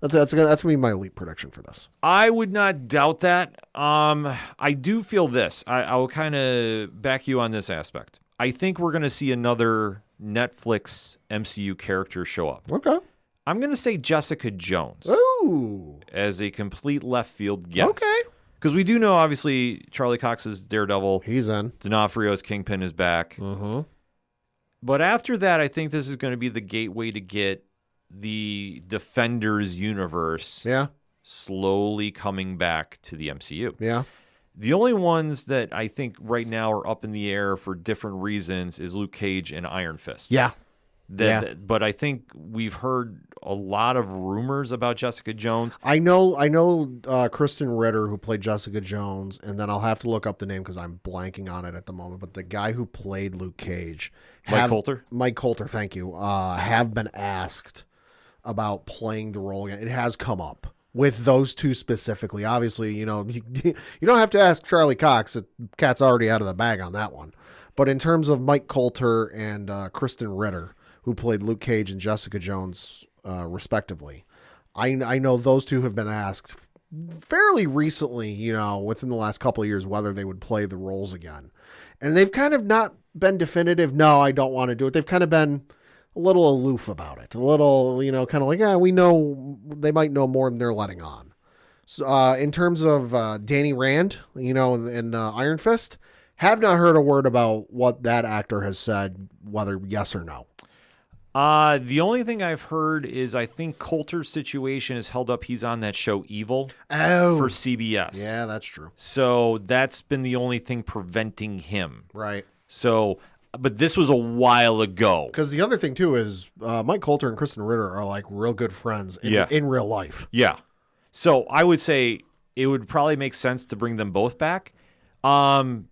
That's gonna be my elite prediction for this. I would not doubt that. I do feel this. I will kind of back you on this aspect. I think we're going to see another Netflix MCU character show up. Okay. I'm going to say Jessica Jones. Ooh. As a complete left field guess. Okay. Because we do know, obviously, Charlie Cox's Daredevil. He's in. D'Onofrio's Kingpin is back. Mm-hmm. But after that, I think this is going to be the gateway to get the Defenders universe slowly coming back to the MCU. Yeah. The only ones that I think right now are up in the air for different reasons is Luke Cage and Iron Fist. Yeah. But I think we've heard a lot of rumors about Jessica Jones. I know Kristen Ritter, who played Jessica Jones, and then I'll have to look up the name because I'm blanking on it at the moment. But the guy who played Luke Cage, Mike Coulter, thank you, have been asked about playing the role again. It has come up with those two specifically. Obviously, you don't have to ask Charlie Cox. Cat's already out of the bag on that one. But in terms of Mike Coulter and Kristen Ritter, who played Luke Cage and Jessica Jones, respectively, I know those two have been asked fairly recently, within the last couple of years, whether they would play the roles again. And they've kind of not been definitive, no, I don't want to do it. They've kind of been a little aloof about it. A little, kind of like, we know they might know more than they're letting on. So, in terms of Danny Rand, and Iron Fist, have not heard a word about what that actor has said, whether yes or no. The only thing I've heard is I think Coulter's situation is held up. He's on that show Evil for CBS. Yeah, that's true. So that's been the only thing preventing him. Right. So, but this was a while ago. Because the other thing, too, is Mike Coulter and Kristen Ritter are like real good friends in real life. Yeah. So I would say it would probably make sense to bring them both back. The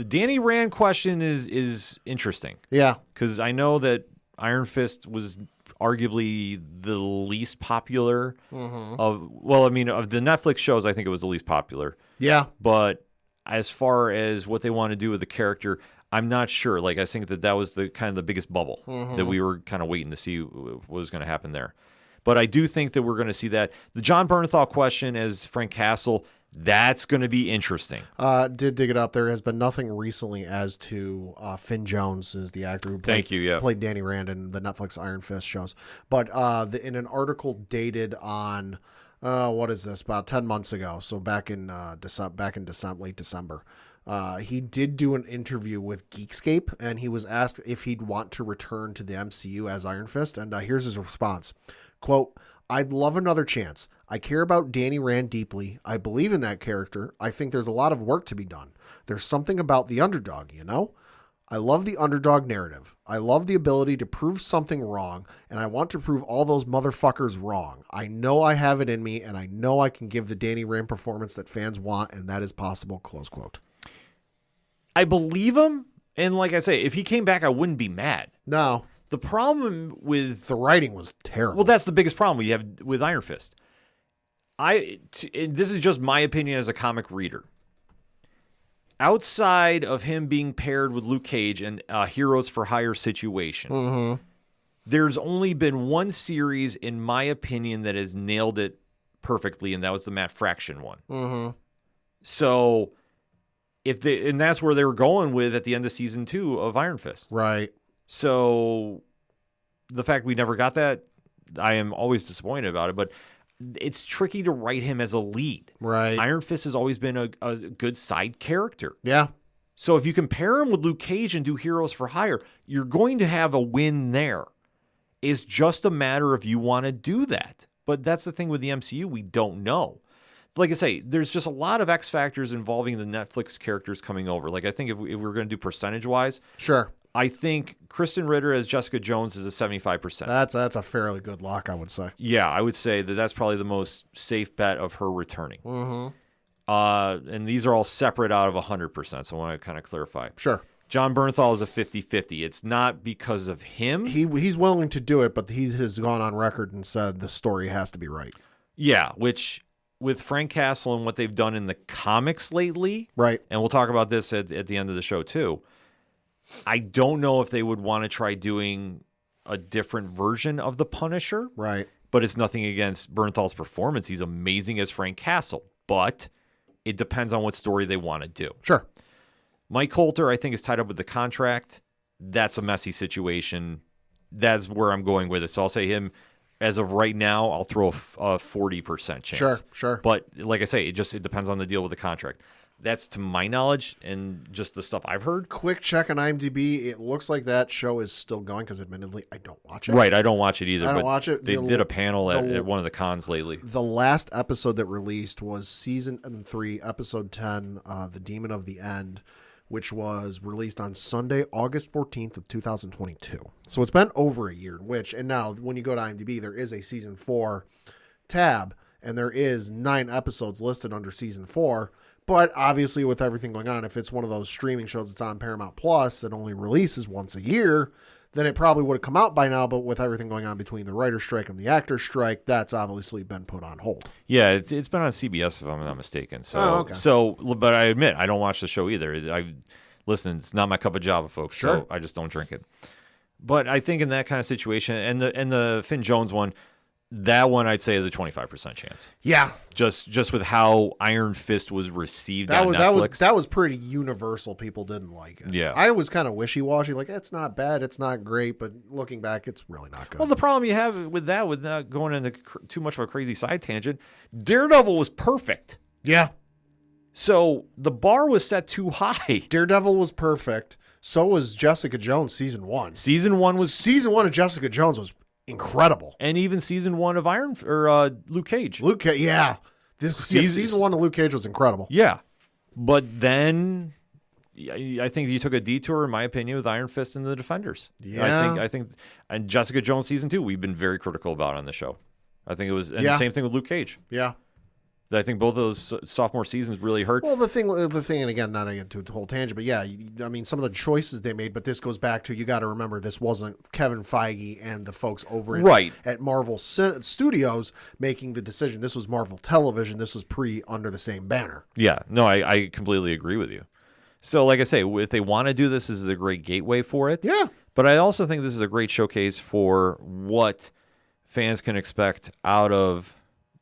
Danny Rand question is interesting. Yeah. Because I know that Iron Fist was arguably the least popular of the Netflix shows. I think it was the least popular. Yeah. But as far as what they want to do with the character, I'm not sure. Like, I think that was the kind of the biggest bubble that we were kind of waiting to see what was going to happen there. But I do think that we're going to see that. The John Bernthal question as Frank Castle, that's going to be interesting. Did dig it up. There has been nothing recently as to Finn Jones is the actor who played Danny Rand in the Netflix Iron Fist shows. But in an article dated on what is this, about 10 months ago, so back in late December, he did do an interview with Geekscape, and he was asked if he'd want to return to the MCU as Iron Fist, and here's his response. Quote, "I'd love another chance. I care about Danny Rand deeply. I believe in that character. I think there's a lot of work to be done. There's something about the underdog, I love the underdog narrative. I love the ability to prove something wrong, and I want to prove all those motherfuckers wrong. I know I have it in me, and I know I can give the Danny Rand performance that fans want, and that is possible," close quote. I believe him, and like I say, if he came back, I wouldn't be mad. No. The problem with... the writing was terrible. Well, that's the biggest problem we have with Iron Fist. This is just my opinion as a comic reader. Outside of him being paired with Luke Cage and Heroes for Hire situation, there's only been one series, in my opinion, that has nailed it perfectly, and that was the Matt Fraction one. So, and that's where they were going with at the end of season 2 of Iron Fist. Right. So, the fact we never got that, I am always disappointed about it, but it's tricky to write him as a lead. Right. Iron Fist has always been a good side character. Yeah. So if you compare him with Luke Cage and do Heroes for Hire, you're going to have a win there. It's just a matter of you want to do that. But that's the thing with the MCU, we don't know. Like I say, there's just a lot of X factors involving the Netflix characters coming over. Like I think if we were going to do percentage-wise, sure, I think Kristen Ritter as Jessica Jones is a 75%. That's a fairly good lock, I would say. Yeah, I would say that's probably the most safe bet of her returning. Mm-hmm. And these are all separate out of 100%, so I want to kind of clarify. Sure. John Bernthal is a 50-50. It's not because of him. He's willing to do it, but he has gone on record and said the story has to be right. Yeah, which with Frank Castle and what they've done in the comics lately, right? And we'll talk about this at the end of the show too. I don't know if they would want to try doing a different version of the Punisher, right? But it's nothing against Bernthal's performance. He's amazing as Frank Castle, but it depends on what story they want to do. Sure. Mike Coulter, I think, is tied up with the contract. That's a messy situation. That's where I'm going with it. So I'll say him. As of right now, I'll throw a 40% chance. Sure. But like I say, it depends on the deal with the contract. That's to my knowledge and just the stuff I've heard. Quick check on IMDb. It looks like that show is still going because, admittedly, I don't watch it. Right, I don't watch it either. I don't watch it. They did a panel at one of the cons lately. The last episode that released was season 3, episode 10, The Demon of the End, which was released on Sunday, August 14th of 2022. So it's been over a year, and now when you go to IMDb, there is a season 4 tab, and there is 9 episodes listed under season 4. But obviously with everything going on, if it's one of those streaming shows that's on Paramount Plus that only releases once a year, then it probably would have come out by now. But with everything going on between the writer's strike and the actor's strike, that's obviously been put on hold. Yeah, it's been on CBS if I'm not mistaken. So, okay. But I admit I don't watch the show either. Listen, it's not my cup of Java, folks. Sure. So I just don't drink it. But I think in that kind of situation, and the Finn Jones one, that one I'd say is a 25% chance. Yeah, just with how Iron Fist was received on Netflix. That was pretty universal. People didn't like it. Yeah, I was kind of wishy-washy. Like, it's not bad, it's not great, but looking back, it's really not good. Well, the problem you have with that, with not going into too much of a crazy side tangent, Daredevil was perfect. Yeah. So the bar was set too high. Daredevil was perfect. So was Jessica Jones season 1. Season 1 of Jessica Jones was incredible. And even season 1 of Luke Cage. Yeah. Season 1 of Luke Cage was incredible. Yeah. But then I think you took a detour, in my opinion, with Iron Fist and the Defenders. Yeah. I think and Jessica Jones season 2, we've been very critical about on the show. I think it was, and the same thing with Luke Cage. Yeah. I think both of those sophomore seasons really hurt. Well, the thing, and again, not into a whole tangent, but yeah, I mean, some of the choices they made, but this goes back to, you got to remember, this wasn't Kevin Feige and the folks over at Marvel Studios making the decision. This was Marvel Television. This was under the same banner. Yeah, no, I completely agree with you. So, like I say, if they want to do this is a great gateway for it. Yeah. But I also think this is a great showcase for what fans can expect out of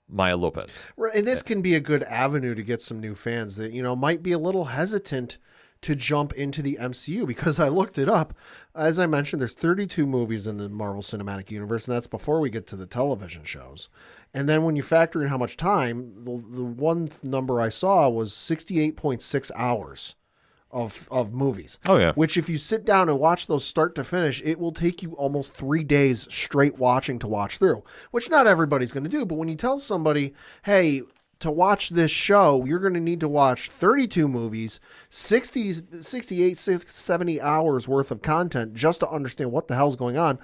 Maya Lopez. And this can be a good avenue to get some new fans that, might be a little hesitant to jump into the MCU, because I looked it up. As I mentioned, there's 32 movies in the Marvel Cinematic Universe, and that's before we get to the television shows. And then when you factor in how much time, the one number I saw was 68.6 hours of movies. Oh, yeah. Which, if you sit down and watch those start to finish, it will take you almost 3 days straight watching to watch through, which not everybody's going to do. But when you tell somebody, hey, to watch this show, you're going to need to watch 32 movies, 68, 70 hours worth of content just to understand what the hell's going on,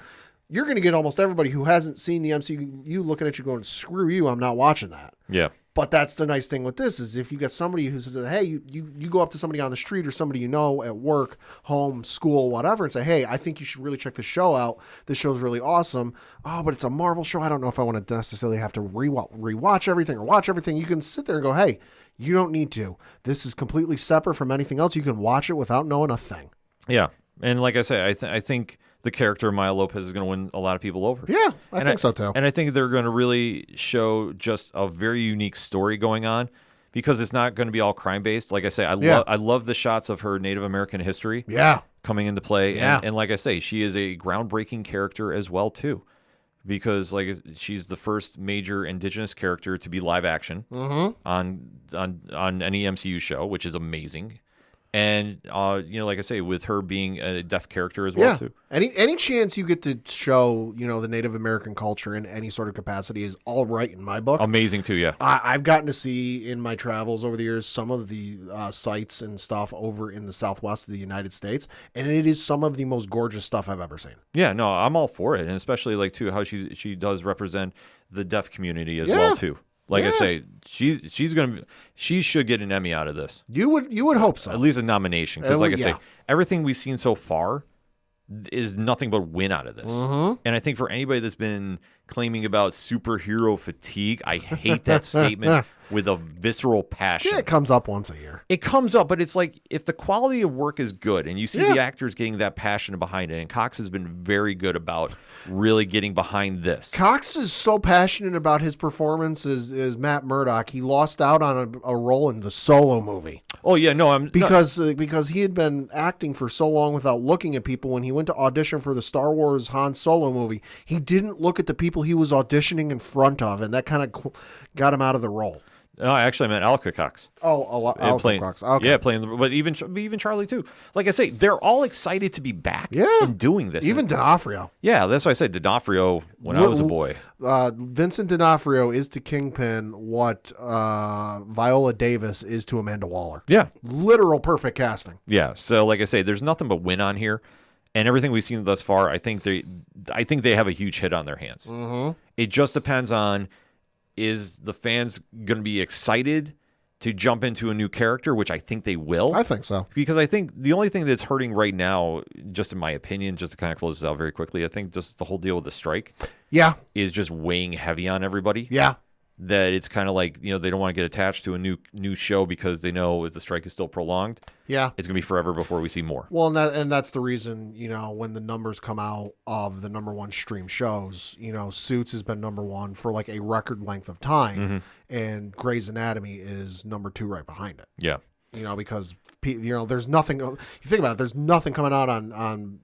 you're going to get almost everybody who hasn't seen the MCU looking at you going, screw you, I'm not watching that. Yeah. But that's the nice thing with this, is if you get somebody who says, hey, you go up to somebody on the street or somebody at work, home, school, whatever, and say, hey, I think you should really check this show out. This show's really awesome. Oh, but it's a Marvel show. I don't know if I want to necessarily have to rewatch everything or watch everything. You can sit there and go, hey, you don't need to. This is completely separate from anything else. You can watch it without knowing a thing. Yeah. And like I say, I think the character of Maya Lopez is going to win a lot of people over. Yeah, I think so too. And I think they're going to really show just a very unique story going on, because it's not going to be all crime-based. Like I say, I love the shots of her Native American history coming into play. Yeah. And like I say, she is a groundbreaking character as well, too, because she's the first major indigenous character to be live action on any MCU show, which is amazing. And like I say, with her being a deaf character as well too. Any chance you get to show, the Native American culture in any sort of capacity is all right in my book. Amazing too, yeah. I've gotten to see in my travels over the years some of the sites and stuff over in the Southwest of the United States, and it is some of the most gorgeous stuff I've ever seen. Yeah, no, I'm all for it, and especially like too how she does represent the deaf community as well too. Like I say, she should get an Emmy out of this. You would hope so. At least a nomination, because like I say, everything we've seen so far is nothing but win out of this. And I think for anybody that's been claiming about superhero fatigue, I hate that statement with a visceral passion. Yeah, it comes up once a year. It comes up, but it's like if the quality of work is good and you see the actors getting that passion behind it, and Cox has been very good about really getting behind this. Cox is so passionate about his performance as Matt Murdock. He lost out on a role in the Solo movie. Oh yeah, no, because he had been acting for so long without looking at people. When he went to audition for the Star Wars Han Solo movie, he didn't look at the people he was auditioning in front of, and that kind of got him out of the role. No, actually, I meant Alka Cox. Alka Cox. Okay. Yeah, playing, but even Charlie too. Like I say, they're all excited to be back and doing this. Even D'Onofrio. Yeah, that's why I said D'Onofrio when I was a boy. Vincent D'Onofrio is to Kingpin what Viola Davis is to Amanda Waller. Yeah. Literal perfect casting. Yeah, so like I say, there's nothing but win on here. And everything we've seen thus far, I think they have a huge hit on their hands. Mm-hmm. It just depends on, is the fans going to be excited to jump into a new character, which I think they will. I think so. Because I think the only thing that's hurting right now, just in my opinion, just to kind of close this out very quickly, I think just the whole deal with the strike is just weighing heavy on everybody. Yeah. That it's kind of like, they don't want to get attached to a new show because they know if the strike is still prolonged, it's going to be forever before we see more. Well, and that's the reason, when the numbers come out of the number one stream shows, Suits has been number one for like a record length of time, and Grey's Anatomy is number two right behind it. Yeah. Because there's nothing. You think about it. There's nothing coming out on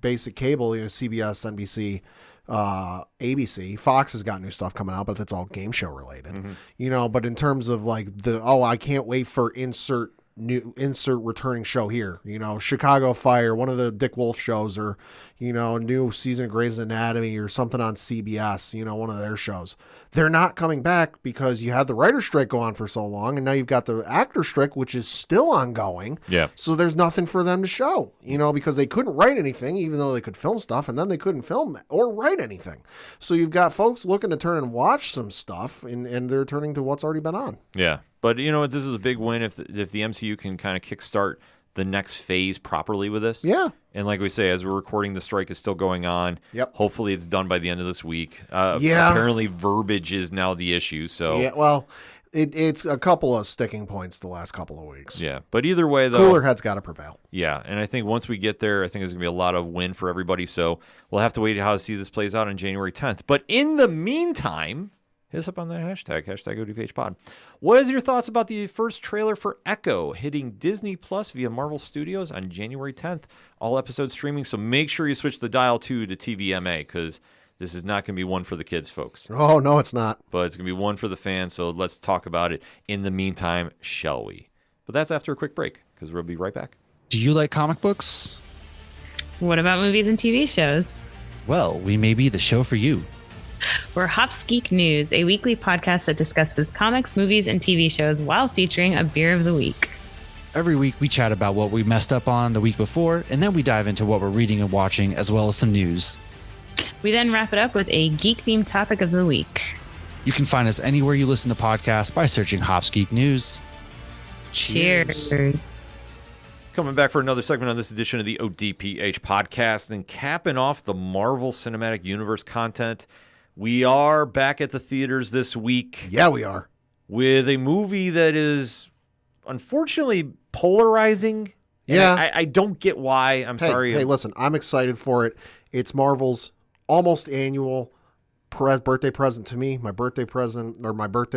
basic cable. CBS, NBC, ABC. Fox has got new stuff coming out, but that's all game show related. But in terms of like I can't wait for insert returning show here. Chicago Fire, one of the Dick Wolf shows, or a new season of Grey's Anatomy or something on CBS. One of their shows. They're not coming back because you had the writer's strike go on for so long, and now you've got the actor strike, which is still ongoing. Yeah. So there's nothing for them to show, because they couldn't write anything, even though they could film stuff, and then they couldn't film or write anything. So you've got folks looking to turn and watch some stuff, and they're turning to what's already been on. Yeah. But this is a big win if the MCU can kind of kickstart the next phase properly with this. Yeah. And like we say, as we're recording, the strike is still going on. Yep. Hopefully it's done by the end of this week. Apparently verbiage is now the issue. So yeah, well, it's a couple of sticking points the last couple of weeks. Yeah. But either way, though, cooler heads got to prevail. Yeah. And I think once we get there, I think there's going to be a lot of win for everybody. So we'll have to wait how to see this plays out on January 10th. But in the meantime, hit us up on that hashtag ODPH pod. What is your thoughts about the first trailer for Echo hitting Disney Plus via Marvel Studios on January 10th? All episodes streaming, so make sure you switch the dial to TVMA, because this is not going to be one for the kids, folks. Oh, no, it's not. But it's going to be one for the fans, so let's talk about it in the meantime, shall we? But that's after a quick break, because we'll be right back. Do you like comic books? What about movies and TV shows? Well, we may be the show for you. We're Hops Geek News, a weekly podcast that discusses comics, movies, and TV shows while featuring a beer of the week. Every week we chat about what we messed up on the week before, and then we dive into what we're reading and watching, as well as some news. We then wrap it up with a geek-themed topic of the week. You can find us anywhere you listen to podcasts by searching Hops Geek News. Cheers. Coming back for another segment on this edition of the ODPH podcast, and capping off the Marvel Cinematic Universe content. We are back at the theaters this week. Yeah, we are. With a movie that is unfortunately polarizing. Yeah. I don't get why. I'm sorry. Hey, listen, I'm excited for it. It's Marvel's almost annual birthday present to me. My birthday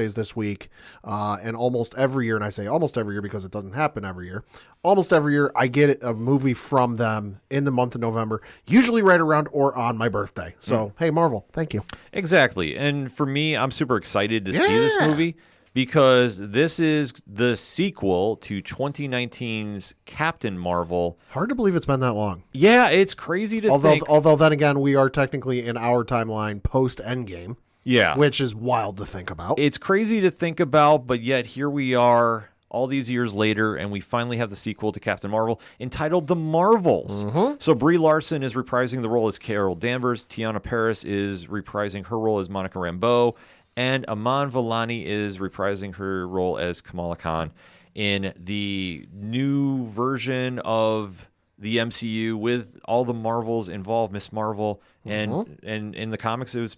is this week. And almost every year, and I say almost every year because it doesn't happen every year, almost every year I get a movie from them in the month of November, usually right around or on my birthday. So, Hey, Marvel, thank you. Exactly. And for me, I'm super excited to see this movie because this is the sequel to 2019's Captain Marvel. Hard to believe it's been that long. Yeah, it's crazy to think. Although then again, we are technically in our timeline post Endgame. Yeah. Which is wild to think about. It's crazy to think about, but yet here we are all these years later, and we finally have the sequel to Captain Marvel entitled The Marvels. So Brie Larson is reprising the role as Carol Danvers. Tiana Paris is reprising her role as Monica Rambeau. And Aman Vellani is reprising her role as Kamala Khan in the new version of the MCU with all the Marvels involved, Miss Marvel, and in the comics it was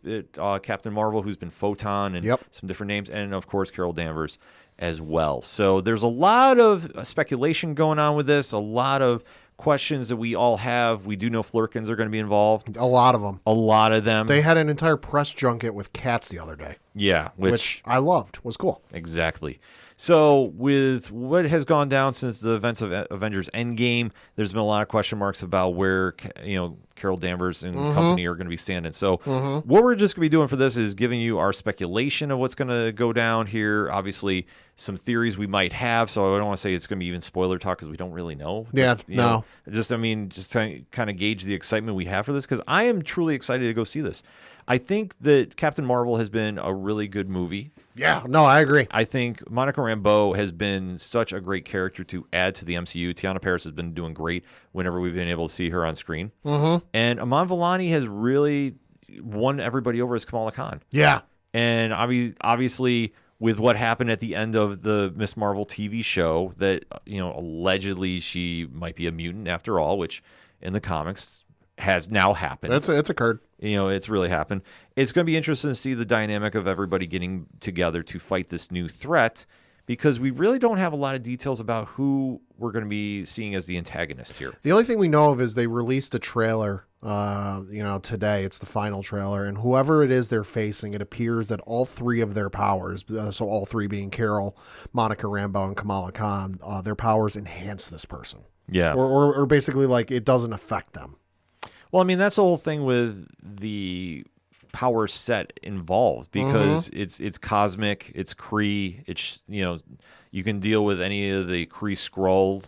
Captain Marvel, who's been Photon, and some different names, and of course Carol Danvers as well. So there's a lot of speculation going on with this, a lot of questions that we all have. We do know Flurkins are going to be involved. A lot of them. A lot of them. They had an entire press junket with cats the other day. Yeah, which I loved. Was cool. Exactly. So with what has gone down since the events of Avengers Endgame, there's been a lot of question marks about where Carol Danvers and company are going to be standing. So what we're just going to be doing for this is giving you our speculation of what's going to go down here. Obviously, some theories we might have. So I don't want to say it's going to be even spoiler talk because we don't really know. Just kind of gauge the excitement we have for this, because I am truly excited to go see this. I think that Captain Marvel has been a really good movie. Yeah, no, I agree. I think Monica Rambeau has been such a great character to add to the MCU. Tiana Paris has been doing great whenever we've been able to see her on screen. And Aman Vellani has really won everybody over as Kamala Khan. Yeah. And obviously, with what happened at the end of the Miss Marvel TV show, that allegedly she might be a mutant after all, which in the comics has now happened. It's occurred. It's really happened. It's going to be interesting to see the dynamic of everybody getting together to fight this new threat, because we really don't have a lot of details about who we're going to be seeing as the antagonist here. The only thing we know of is they released a trailer, today. It's the final trailer, and whoever it is they're facing, it appears that all three of their powers, so all three being Carol, Monica Rambeau, and Kamala Khan, their powers enhance this person. Yeah. Or basically like it doesn't affect them. Well, I mean, that's the whole thing with the power set involved, because it's cosmic, it's Kree, it's you can deal with any of the Kree Skrull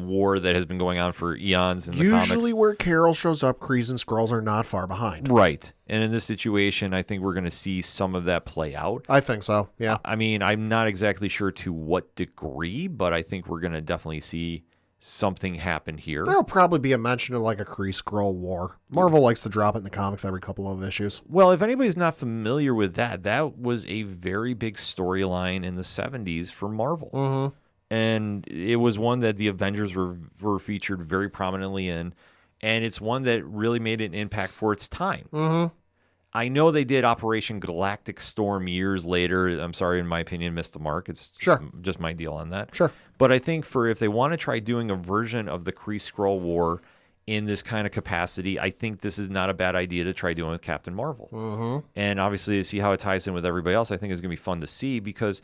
war that has been going on for eons in the comics. Usually where Carol shows up, Krees and Skrulls are not far behind. Right. And in this situation, I think we're going to see some of that play out. I think so, yeah. I mean, I'm not exactly sure to what degree, but I think we're going to definitely see something happen here. There'll probably be a mention of like a Kree Skrull war. Marvel likes to drop it in the comics every couple of issues. Well, if anybody's not familiar with that, that was a very big storyline in the 70s for Marvel. And it was one that the Avengers were featured very prominently in, and it's one that really made an impact for its time. I know they did Operation Galactic Storm years later. I'm sorry, in my opinion, missed the mark. It's just my deal on that. Sure. But I think if they want to try doing a version of the Kree Skrull War in this kind of capacity, I think this is not a bad idea to try doing with Captain Marvel. And obviously, to see how it ties in with everybody else, I think is going to be fun to see, because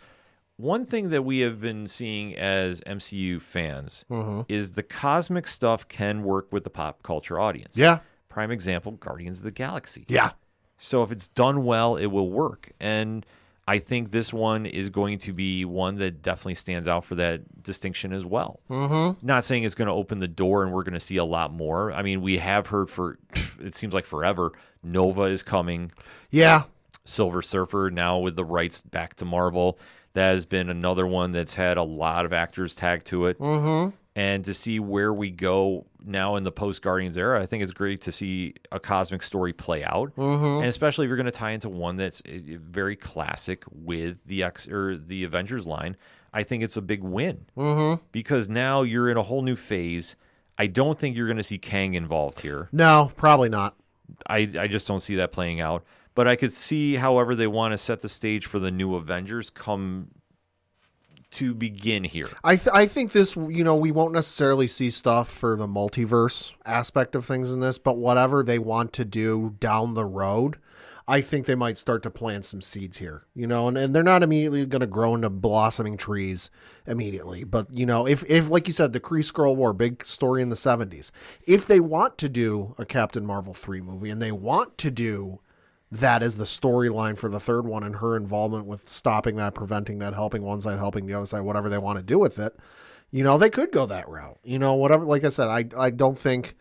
one thing that we have been seeing as MCU fans is the cosmic stuff can work with the pop culture audience. Yeah. Prime example, Guardians of the Galaxy. Yeah. So if it's done well, it will work. And I think this one is going to be one that definitely stands out for that distinction as well. Not saying it's going to open the door and we're going to see a lot more. I mean, we have heard for, it seems like forever, Nova is coming. Yeah. Silver Surfer now with the rights back to Marvel. That has been another one that's had a lot of actors tagged to it. And to see where we go now in the post-Guardians era, I think it's great to see a cosmic story play out. And especially if you're going to tie into one that's very classic with the Avengers line, I think it's a big win. Because now you're in a whole new phase. I don't think you're going to see Kang involved here. No, probably not. I just don't see that playing out. But I could see, however, they want to set the stage for the new Avengers to begin here. I think this, we won't necessarily see stuff for the multiverse aspect of things in this, but whatever they want to do down the road, I think they might start to plant some seeds here, and they're not immediately going to grow into blossoming trees immediately. But, if like you said, the Kree Skrull War, big story in the 70s, if they want to do a Captain Marvel 3 movie and they want to do that is the storyline for the third one and her involvement with stopping that, preventing that, helping one side, helping the other side, whatever they want to do with it. They could go that route. Whatever. Like I said, I don't think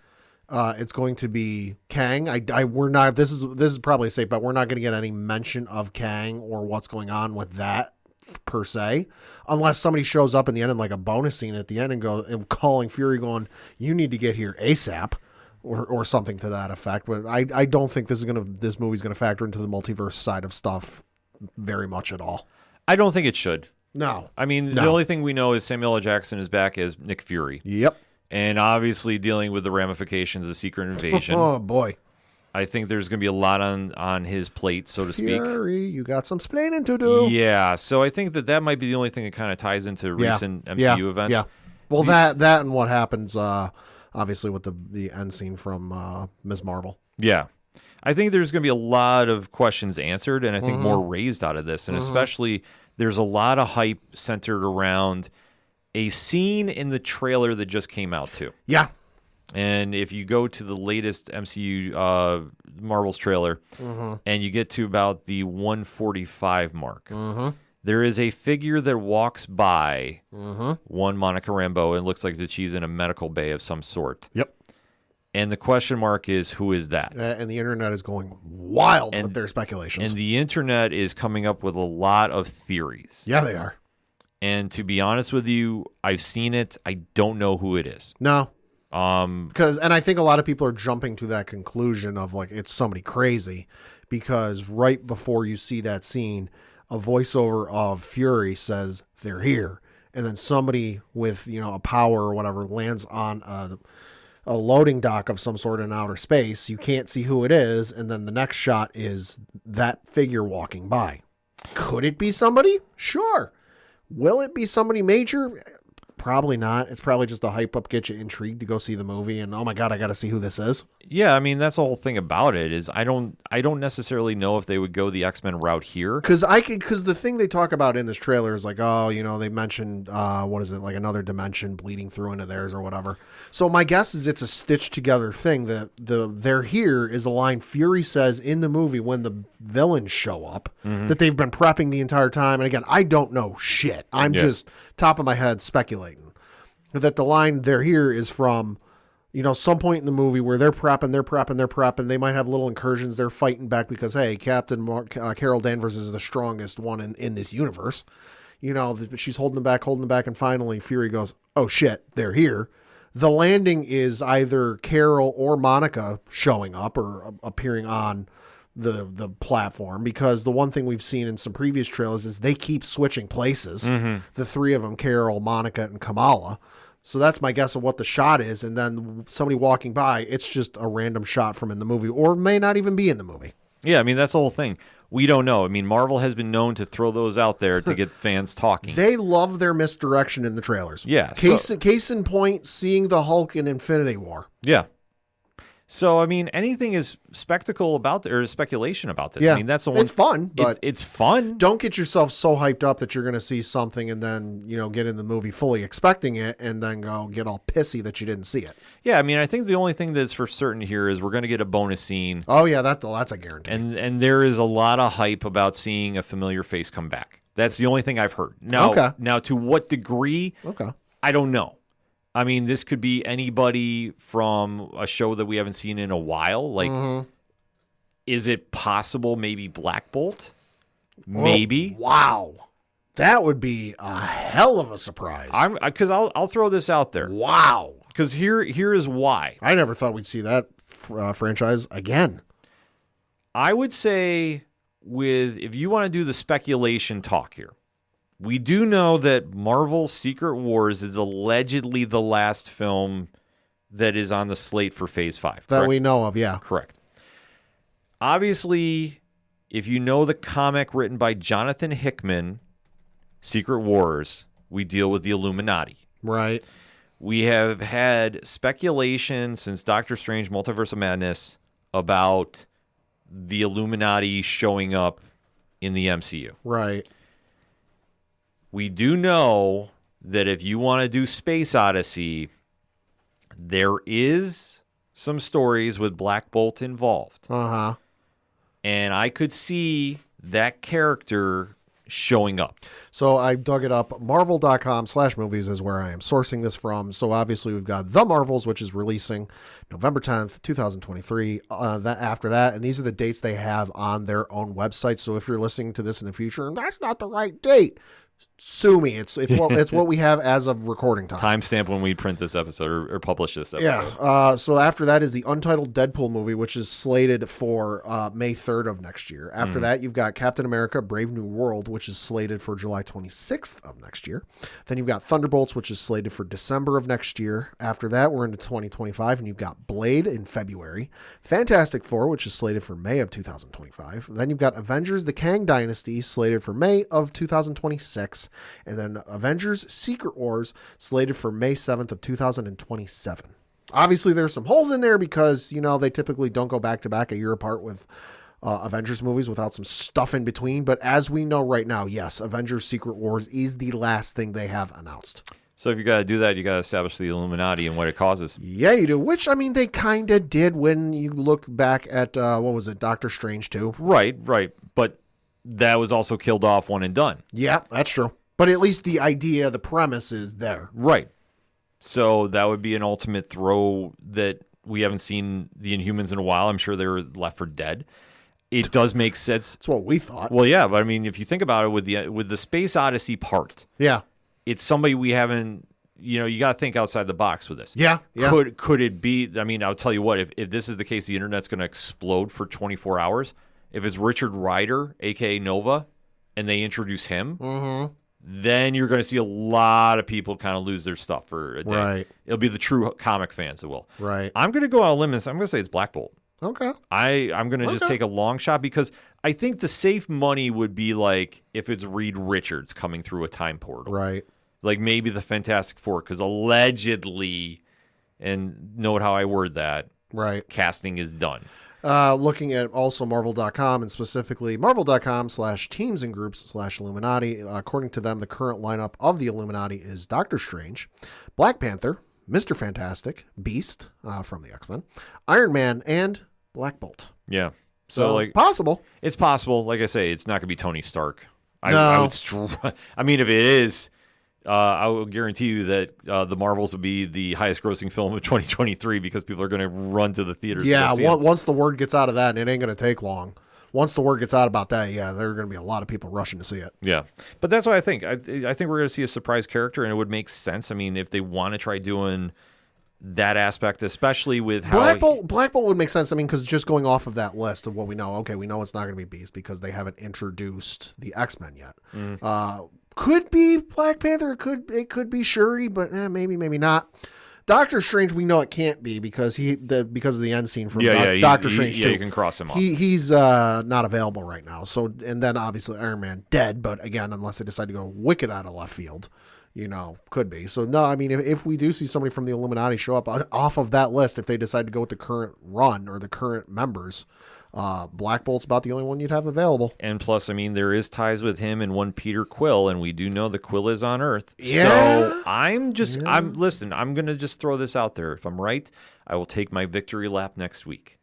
it's going to be Kang. We're not. This is probably safe, but we're not going to get any mention of Kang or what's going on with that per se, unless somebody shows up in the end in like a bonus scene at the end and calling Fury, going, "You need to get here ASAP." Or something to that effect. But I don't think this movie's gonna factor into the multiverse side of stuff very much at all. I don't think it should. No. I mean, the only thing we know is Samuel L. Jackson is back as Nick Fury. Yep. And obviously dealing with the ramifications of Secret Invasion. Oh, boy. I think there's going to be a lot on his plate, so to speak. Fury, you got some splaining to do. Yeah, so I think that might be the only thing that kind of ties into recent MCU events. Yeah. Well, that and what happens, obviously, with the end scene from Ms. Marvel. Yeah. I think there's going to be a lot of questions answered, and I think more raised out of this. And especially, there's a lot of hype centered around a scene in the trailer that just came out, too. Yeah. And if you go to the latest MCU Marvel's trailer and you get to about the 145 mark, there is a figure that walks by one Monica Rambeau and looks like that she's in a medical bay of some sort. Yep. And the question mark is, who is that? And the internet is going wild with their speculations. And the internet is coming up with a lot of theories. Yeah, they are. And to be honest with you, I've seen it. I don't know who it is. No. Because I think a lot of people are jumping to that conclusion of like it's somebody crazy, because right before you see that scene, a voiceover of Fury says they're here, and then somebody with a power or whatever lands on a loading dock of some sort in outer space. You can't see who it is, and then the next shot is that figure walking by. Could it be somebody? Sure. Will it be somebody major? Probably not. It's probably just a hype up, get you intrigued to go see the movie, and oh my god, I got to see who this is. Yeah, I mean that's the whole thing about it is I don't necessarily know if they would go the X-Men route here. Because the thing they talk about in this trailer is like, they mentioned what is it, like another dimension bleeding through into theirs or whatever. So my guess is it's a stitched together thing that they're here is a line Fury says in the movie when the villains show up that they've been prepping the entire time. And again, I don't know shit. I'm just top of my head speculating that the line they're here is from some point in the movie where they're prepping. They might have little incursions. They're fighting back because, hey, Carol Danvers is the strongest one in this universe. She's holding them back. And finally Fury goes, oh shit, they're here. The landing is either Carol or Monica showing up or appearing on the platform, because the one thing we've seen in some previous trailers is they keep switching places. The three of them, Carol, Monica, and Kamala. So that's my guess of what the shot is. And then somebody walking by, it's just a random shot from in the movie, or may not even be in the movie. Yeah, I mean, that's the whole thing. We don't know. I mean, Marvel has been known to throw those out there to get fans talking. They love their misdirection in the trailers. Yeah. Case in point, seeing the Hulk in Infinity War. Yeah. So, I mean, anything is spectacle about or speculation about this. Yeah. I mean, that's the one. It's fun, but it's fun. Don't get yourself so hyped up that you're going to see something and then, get in the movie fully expecting it and then go get all pissy that you didn't see it. Yeah, I mean, I think the only thing that's for certain here is we're going to get a bonus scene. Oh, yeah, that's a guarantee. And there is a lot of hype about seeing a familiar face come back. That's the only thing I've heard. Now, to what degree? Okay. I don't know. I mean, this could be anybody from a show that we haven't seen in a while. Like, is it possible maybe Black Bolt? Maybe. Oh, wow. That would be a hell of a surprise. Because I'll throw this out there. Wow. Because here is why. I never thought we'd see that franchise again. I would say if you want to do the speculation talk here, we do know that Marvel's Secret Wars is allegedly the last film that is on the slate for Phase 5. That we know of, yeah. Correct. Obviously, if you know the comic written by Jonathan Hickman, Secret Wars, we deal with the Illuminati. Right. We have had speculation since Doctor Strange Multiverse of Madness about the Illuminati showing up in the MCU. Right. We do know that if you want to do Space Odyssey, there is some stories with Black Bolt involved. Uh-huh. and I could see that character showing up. So I dug it up. Marvel.com/movies is where I am sourcing this from. So obviously we've got The Marvels, which is releasing November 10th, 2023. After that, and these are the dates they have on their own website. So if you're listening to this in the future and that's not the right date, sue me. It's what we have as of recording time. Timestamp when we print this episode or publish this episode. Yeah. So after that is the Untitled Deadpool movie, which is slated for May 3rd of next year. After that, you've got Captain America: Brave New World, which is slated for July 26th of next year. Then you've got Thunderbolts, which is slated for December of next year. After that, we're into 2025, and you've got Blade in February. Fantastic Four, which is slated for May of 2025. Then you've got Avengers: The Kang Dynasty, slated for May of 2026. And then Avengers Secret Wars, slated for May 7th of 2027. Obviously, there's some holes in there because, they typically don't go back-to-back a year apart with Avengers movies without some stuff in between. But as we know right now, yes, Avengers Secret Wars is the last thing they have announced. So if you got to do that, you got to establish the Illuminati and what it causes. Yeah, you do. Which, they kind of did when you look back at, Doctor Strange 2. Right. But that was also killed off one and done. Yeah, that's true. But at least the idea, the premise is there. Right. So that would be an ultimate throw that we haven't seen the Inhumans in a while. I'm sure they were left for dead. It does make sense. That's what we thought. Well, yeah, but if you think about it with the Space Odyssey part, yeah, it's somebody we haven't. You got to think outside the box with this. Yeah. Could it be? I'll tell you what. If this is the case, the internet's going to explode for 24 hours. If it's Richard Rider, aka Nova, and they introduce him. Then you're going to see a lot of people kind of lose their stuff for a day. Right. It'll be the true comic fans that will. Right. I'm going to go out on a limb. I'm going to say it's Black Bolt. Okay. I'm going to just take a long shot because I think the safe money would be like if it's Reed Richards coming through a time portal. Right. Like maybe the Fantastic Four, because allegedly, and note how I word that, right, casting is done. Looking at also Marvel.com and specifically Marvel.com/teams and groups/Illuminati. According to them, the current lineup of the Illuminati is Doctor Strange, Black Panther, Mr. Fantastic, Beast from the X-Men, Iron Man, and Black Bolt. Yeah. So possible. It's possible. Like I say, it's not going to be Tony Stark. No. If it is, I will guarantee you that the Marvels will be the highest grossing film of 2023 because people are going to run to the theaters. Yeah, once the word gets out of that, and it ain't going to take long. Once the word gets out about that, yeah, there are going to be a lot of people rushing to see it. Yeah, but that's what I think. I think we're going to see a surprise character, and it would make sense. If they want to try doing that aspect, especially with how Black Bolt would make sense. Because just going off of that list of what we know, okay, we know it's not going to be Beast because they haven't introduced the X-Men yet. Could be Black Panther. It could be Shuri, but maybe not. Doctor Strange, we know it can't be because of the end scene from Doctor Strange 2. Yeah, you can cross him off. He's not available right now. So, and then obviously Iron Man dead, but again, unless they decide to go wicked out of left field, could be. So no, if we do see somebody from the Illuminati show up off of that list, if they decide to go with the current run or the current members, Black Bolt's about the only one you'd have available. And plus, there is ties with him and one Peter Quill, and we do know the Quill is on Earth. Yeah. So I'm going to just throw this out there. If I'm right, I will take my victory lap next week.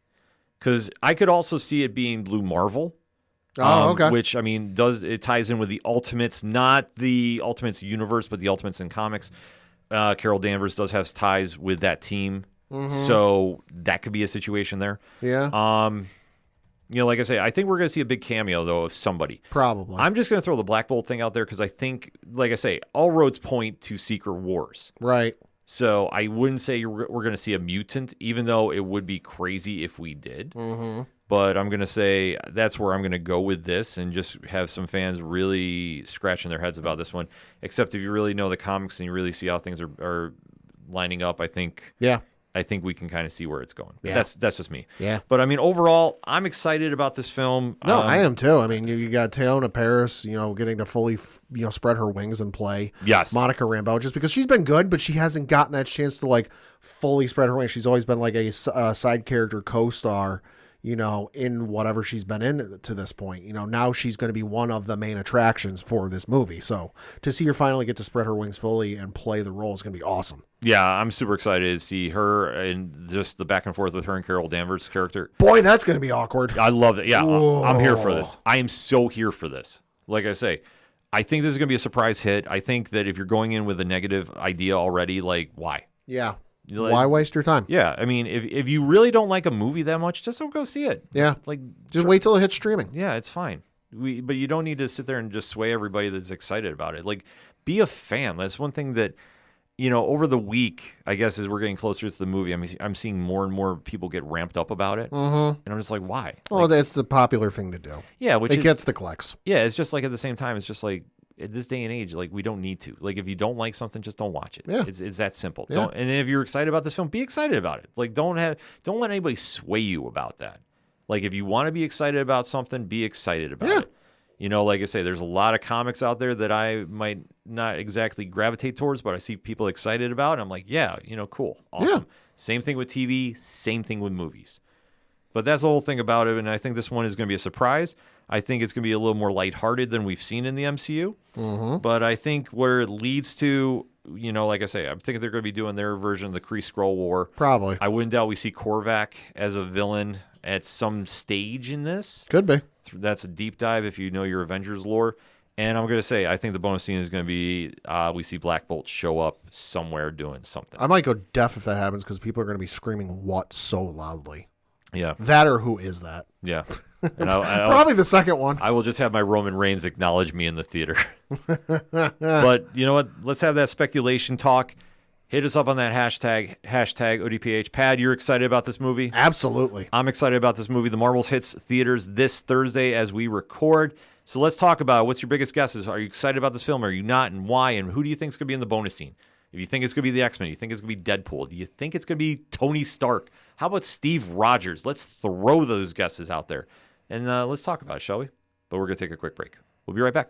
Because I could also see it being Blue Marvel. Okay. Which, it ties in with the Ultimates, not the Ultimates universe, but the Ultimates in comics. Carol Danvers does have ties with that team. So that could be a situation there. Yeah. Like I say, I think we're going to see a big cameo, though, of somebody. Probably. I'm just going to throw the Black Bolt thing out there because I think, like I say, all roads point to Secret Wars. Right. So I wouldn't say we're going to see a mutant, even though it would be crazy if we did. But I'm going to say that's where I'm going to go with this and just have some fans really scratching their heads about this one. Except if you really know the comics and you really see how things are lining up, I think... Yeah. I think we can kind of see where it's going. Yeah. That's just me. Yeah. But overall, I'm excited about this film. No, I am too. You got Teyonah Parris, getting to fully, spread her wings and play. Yes. Monica Rambeau, just because she's been good, but she hasn't gotten that chance to fully spread her wings. She's always been like a side character co-star, in whatever she's been in to this point. Now she's going to be one of the main attractions for this movie. So to see her finally get to spread her wings fully and play the role is going to be awesome. Yeah, I'm super excited to see her and just the back and forth with her and Carol Danvers' character. Boy, that's going to be awkward. I love it. Yeah, Whoa. I'm here for this. I am so here for this. Like I say, I think this is going to be a surprise hit. I think that if you're going in with a negative idea already, like, why? Yeah. Like, Why waste your time? Yeah, I mean, if you really don't like a movie that much, just don't go see it. Yeah. Like, Just wait till it hits streaming. yeah, it's fine. But you don't need to sit there and just sway everybody that's excited about it. Like, be a fan. That's one thing that, over the week, I guess, as we're getting closer to the movie, I'm seeing more and more people get ramped up about it. Mm-hmm. And I'm just like, why? Well, that's the popular thing to do. Yeah, It gets the clicks. Yeah, it's just like at the same time, it's just like, at this day and age, like, we don't need to. Like, if you don't like something, just don't watch it. Yeah. It's that simple. Yeah. And if you're excited about this film, be excited about it. Like, don't let anybody sway you about that. Like, if you want to be excited about something, be excited about it. Like I say, there's a lot of comics out there that I might not exactly gravitate towards, but I see people excited about, and I'm like, yeah, cool. Awesome. Yeah. Same thing with TV, same thing with movies. But that's the whole thing about it, and I think this one is going to be a surprise. I think it's going to be a little more lighthearted than we've seen in the MCU. Mm-hmm. But I think where it leads to, like I say, I'm thinking they're going to be doing their version of the Kree Skrull War. Probably. I wouldn't doubt we see Korvac as a villain at some stage in this. Could be. That's a deep dive if you know your Avengers lore. And I'm going to say, I think the bonus scene is going to be we see Black Bolt show up somewhere doing something. I might go deaf if that happens because people are going to be screaming "what" so loudly. Yeah. That or who is that? Yeah. And Probably the second one. I will just have my Roman Reigns acknowledge me in the theater. But you know what? Let's have that speculation talk. Hit us up on that hashtag ODPH. Pad, you're excited about this movie? Absolutely. I'm excited about this movie. The Marvels hits theaters this Thursday as we record. So let's talk about it. What's your biggest guesses? Are you excited about this film? Are you not? And why? And who do you think is going to be in the bonus scene? If you think it's going to be the X-Men, you think it's going to be Deadpool, do you think it's going to be Tony Stark? How about Steve Rogers? Let's throw those guesses out there. And let's talk about it, shall we? But we're going to take a quick break. We'll be right back.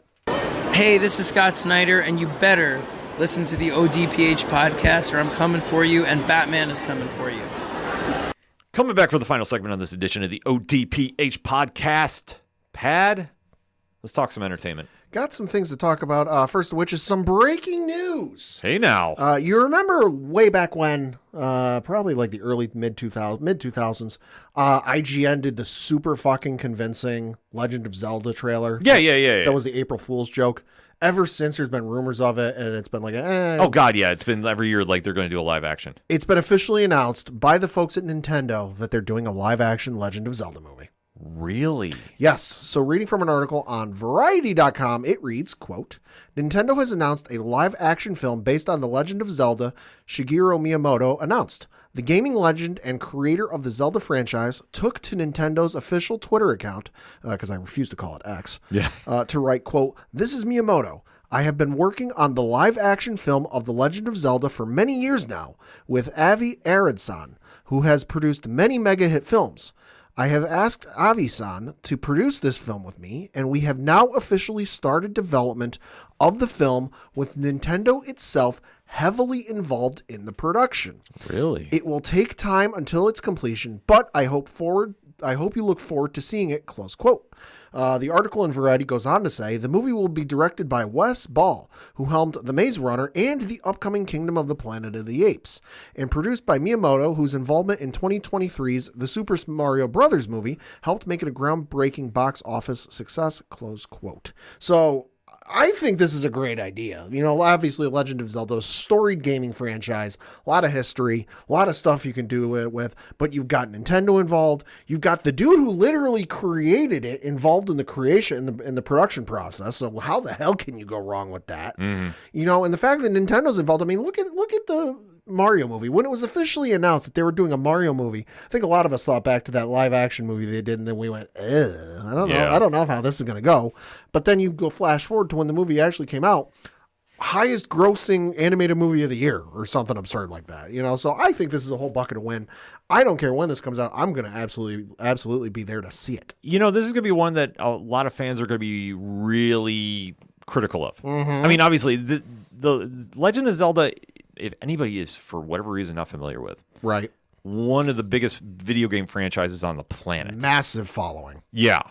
Hey, this is Scott Snyder, and you better listen to the ODPH podcast, or I'm coming for you, and Batman is coming for you. Coming back for the final segment on this edition of the ODPH podcast. Pad, let's talk some entertainment. Got some things to talk about. First of which is some breaking news. Hey now. You remember way back when, probably like the early mid 2000s, IGN did the super fucking convincing Legend of Zelda trailer. Yeah. That was the April Fool's joke. Ever since, there's been rumors of it, and it's been like, Oh God, yeah. It's been every year like they're going to do a live action. It's been officially announced by the folks at Nintendo that they're doing a live action Legend of Zelda movie. Really? Yes. So reading from an article on Variety.com, it reads, quote, Nintendo has announced a live-action film based on The Legend of Zelda, Shigeru Miyamoto announced. The gaming legend and creator of the Zelda franchise took to Nintendo's official Twitter account, because I refuse to call it X, to write, quote, This is Miyamoto. I have been working on the live-action film of The Legend of Zelda for many years now with Avi Arad-san, who has produced many mega-hit films. I have asked Avi-san to produce this film with me, and we have now officially started development of the film with Nintendo itself heavily involved in the production. Really? It will take time until its completion, but I hope you look forward to seeing it, close quote. The article in Variety goes on to say the movie will be directed by Wes Ball, who helmed The Maze Runner and the upcoming Kingdom of the Planet of the Apes, and produced by Miyamoto, whose involvement in 2023's The Super Mario Bros. Movie helped make it a groundbreaking box office success, close quote. So I think this is a great idea. Obviously Legend of Zelda, storied gaming franchise, a lot of history, a lot of stuff you can do it with, but you've got Nintendo involved. You've got the dude who literally created it involved in the creation, in the production process. So how the hell can you go wrong with that? Mm-hmm. And the fact that Nintendo's involved, I mean, look at the Mario movie. When it was officially announced that they were doing a Mario movie, I think a lot of us thought back to that live action movie they did, and then we went, I don't know how this is going to go. But then you go flash forward to when the movie actually came out, highest grossing animated movie of the year or something absurd like that. So I think this is a whole bucket of win. I don't care when this comes out. I'm going to absolutely be there to see it. This is going to be one that a lot of fans are going to be really critical of. Mm-hmm. I mean, obviously the Legend of Zelda, if anybody is for whatever reason not familiar with, right, one of the biggest video game franchises on the planet. Massive following. Yeah.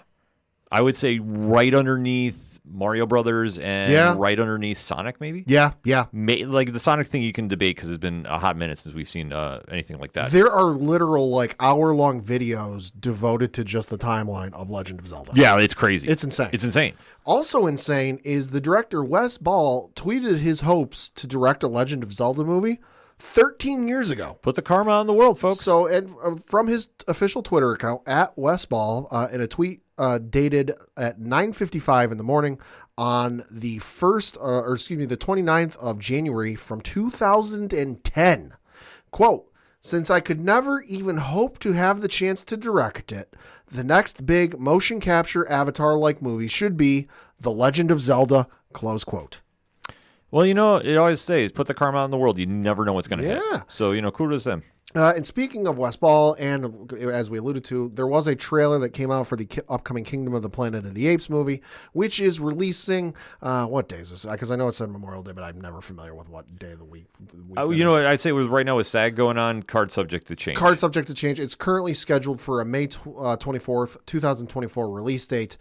I would say right underneath Mario Brothers and right underneath Sonic, maybe? Yeah. Like the Sonic thing you can debate because it's been a hot minute since we've seen anything like that. There are literal like hour-long videos devoted to just the timeline of Legend of Zelda. Yeah, it's crazy. It's insane. It's insane. Also insane is the director Wes Ball tweeted his hopes to direct a Legend of Zelda movie 13 years ago. Put the karma on the world, folks. So, and from his official Twitter account at Wes Ball, in a tweet dated at 9:55 in the morning on the 29th of January from 2010, quote, "Since I could never even hope to have the chance to direct it, the next big motion capture Avatar-like movie should be The Legend of Zelda," close quote. Well, it always says, put the karma out in the world. You never know what's going to hit. So, kudos to them. And speaking of West Ball, and as we alluded to, there was a trailer that came out for the upcoming Kingdom of the Planet of the Apes movie, which is releasing, what day is this? Because I know it said Memorial Day, but I'm never familiar with what day of the week. What I'd say right now with SAG going on, card subject to change. Card subject to change. It's currently scheduled for a May 24th, 2024 release date.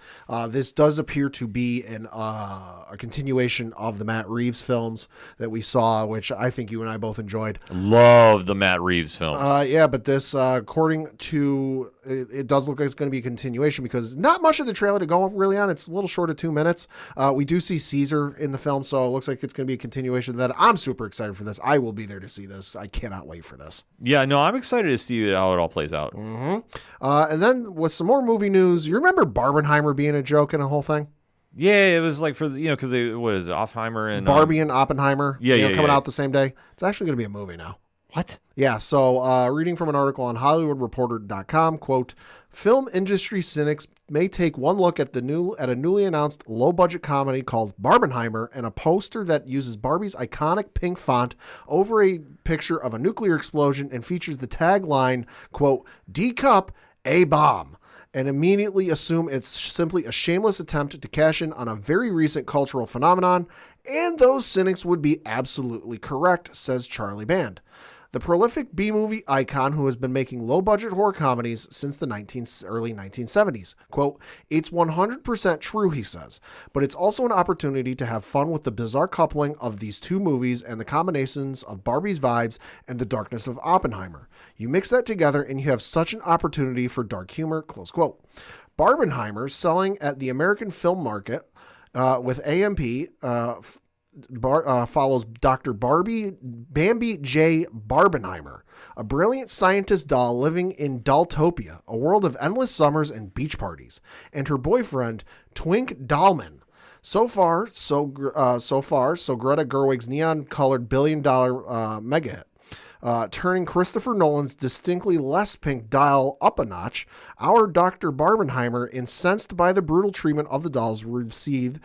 This does appear to be a continuation of the Matt Reeves films that we saw, which I think you and I both enjoyed. Love the Matt Reeves films. But this, according to, it does look like it's going to be a continuation because not much of the trailer to go really on. It's a little short of 2 minutes. We do see Caesar in the film, so it looks like it's going to be a continuation of that. I'm super excited for this. I will be there to see this. I cannot wait for this. Yeah, no, I'm excited to see how it all plays out. Mm-hmm. And then with some more movie news, you remember Barbenheimer being a joke in a whole thing? Yeah, it was like for because what is it, Oppenheimer and Barbie and Oppenheimer. Coming out the same day. It's actually going to be a movie now. What? Yeah, so reading from an article on HollywoodReporter.com, quote, "Film industry cynics may take one look at a newly announced low-budget comedy called Barbenheimer and a poster that uses Barbie's iconic pink font over a picture of a nuclear explosion and features the tagline, quote, D-Cup, A bomb, and immediately assume it's simply a shameless attempt to cash in on a very recent cultural phenomenon, and those cynics would be absolutely correct," says Charlie Band. The prolific B-movie icon who has been making low-budget horror comedies since the early 1970s. Quote, "It's 100% true," he says, "but it's also an opportunity to have fun with the bizarre coupling of these two movies and the combinations of Barbie's vibes and the darkness of Oppenheimer. You mix that together and you have such an opportunity for dark humor," close quote. Barbenheimer, selling at the American film market with AMP, follows Dr. Bambi J. Barbenheimer, a brilliant scientist doll living in Dolltopia, a world of endless summers and beach parties, and her boyfriend, Twink Dollman. So far, so Greta Gerwig's neon-colored billion-dollar mega hit. Turning Christopher Nolan's distinctly less pink dial up a notch, our Dr. Barbenheimer, incensed by the brutal treatment of the dolls receive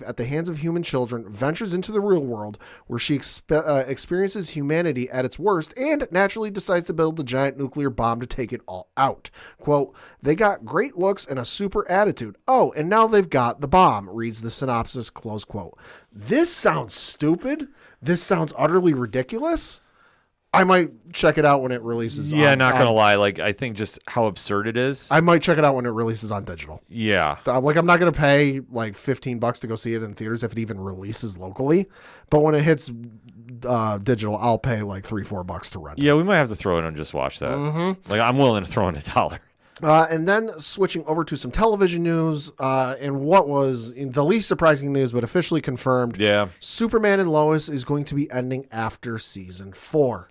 at the hands of human children, ventures into the real world where she experiences humanity at its worst and naturally decides to build a giant nuclear bomb to take it all out. Quote, "They got great looks and a super attitude. Oh, and now they've got the bomb," reads the synopsis, close quote. This sounds stupid. This sounds utterly ridiculous. I might check it out when it releases. Yeah, not going to lie. Like, I think just how absurd it is. I might check it out when it releases on digital. Yeah. Like, I'm not going to pay like $15 to go see it in theaters if it even releases locally. But when it hits digital, I'll pay like $3-4 to rent it. Yeah, we might have to throw it and just watch that. Mm-hmm. Like, I'm willing to throw in $1. And then switching over to some television news, and what was the least surprising news, but officially confirmed. Yeah. Superman and Lois is going to be ending after season 4.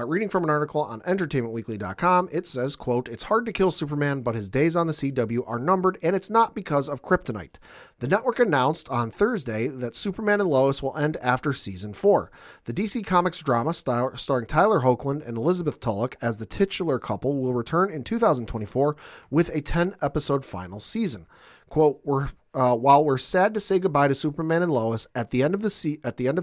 Reading from an article on entertainmentweekly.com, it says, quote, "It's hard to kill Superman, but his days on the CW are numbered, and it's not because of kryptonite." The network announced on Thursday that Superman and Lois will end after season 4. The DC Comics drama starring Tyler Hoechlin and Elizabeth Tulloch as the titular couple will return in 2024 with a 10-episode final season. Quote, "While we're sad to say goodbye to Superman and Lois at the end of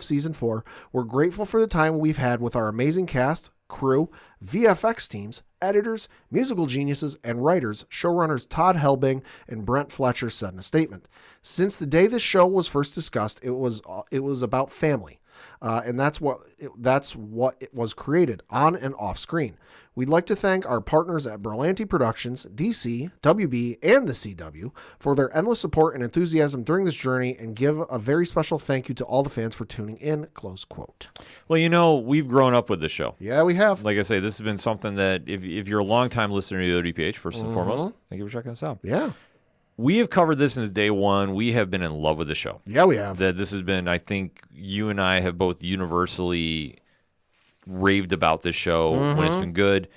season 4, we're grateful for the time we've had with our amazing cast, crew, VFX teams, editors, musical geniuses, and writers," showrunners Todd Helbing and Brent Fletcher said in a statement. "Since the day this show was first discussed, it was about family. and that's what it was created on and off screen. We'd like to thank our partners at Berlanti Productions, DC, WB, and the CW for their endless support and enthusiasm during this journey, and give a very special thank you to all the fans for tuning in, close quote. Well, we've grown up with this show. Yeah, we have. Like I say, this has been something that if you're a longtime listener to the ODPH, first and foremost, thank you for checking us out. Yeah. We have covered this since day one. We have been in love with the show. Yeah, we have. That this has been, I think you and I have both universally raved about this show when it's been good.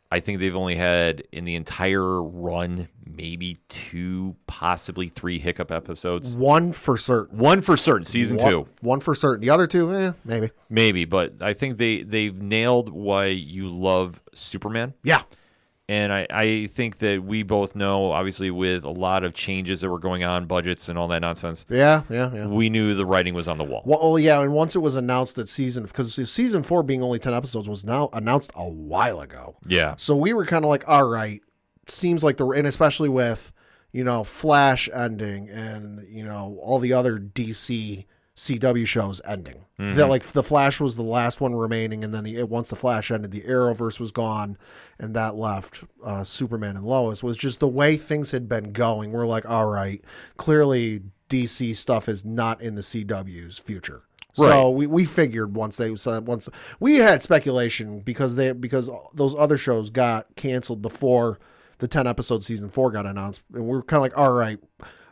I think they've only had in the entire run maybe 2, possibly 3 hiccup episodes. One for certain. Season 2. One for certain. The other 2, maybe. Maybe, but I think they've nailed why you love Superman. Yeah. And I think that we both know, obviously, with a lot of changes that were going on, budgets and all that nonsense. Yeah. We knew the writing was on the wall. Well, yeah, and once it was announced that because season 4 being only 10 episodes was now announced a while ago. Yeah. So we were kind of like, all right, seems like and especially with, Flash ending and, all the other DC CW shows ending. That like the Flash was the last one remaining, and then once the Flash ended, the Arrowverse was gone, and that left Superman and Lois. Was just the way things had been going. We're like, all right, clearly DC stuff is not in the CW's future. Right. So we figured once we had speculation because those other shows got canceled before the 10 episode season 4 got announced, and we were kind of like, all right,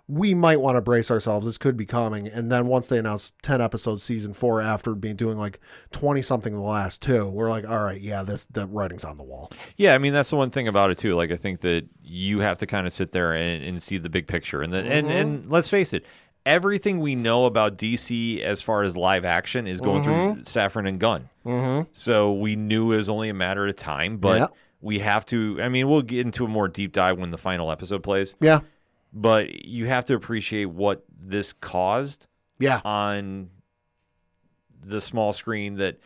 we might want to brace ourselves. This could be coming. And then once they announced 10 episodes season 4 after doing like 20 something the last 2, we're like, all right, yeah, the writing's on the wall. Yeah, I mean, that's the one thing about it too. Like, I think that you have to kind of sit there and see the big picture. And and let's face it, everything we know about DC as far as live action is going through Safran and Gunn. So we knew it was only a matter of time, but we have to, I mean, we'll get into a more deep dive when the final episode plays. Yeah. But you have to appreciate what this caused on the small screen that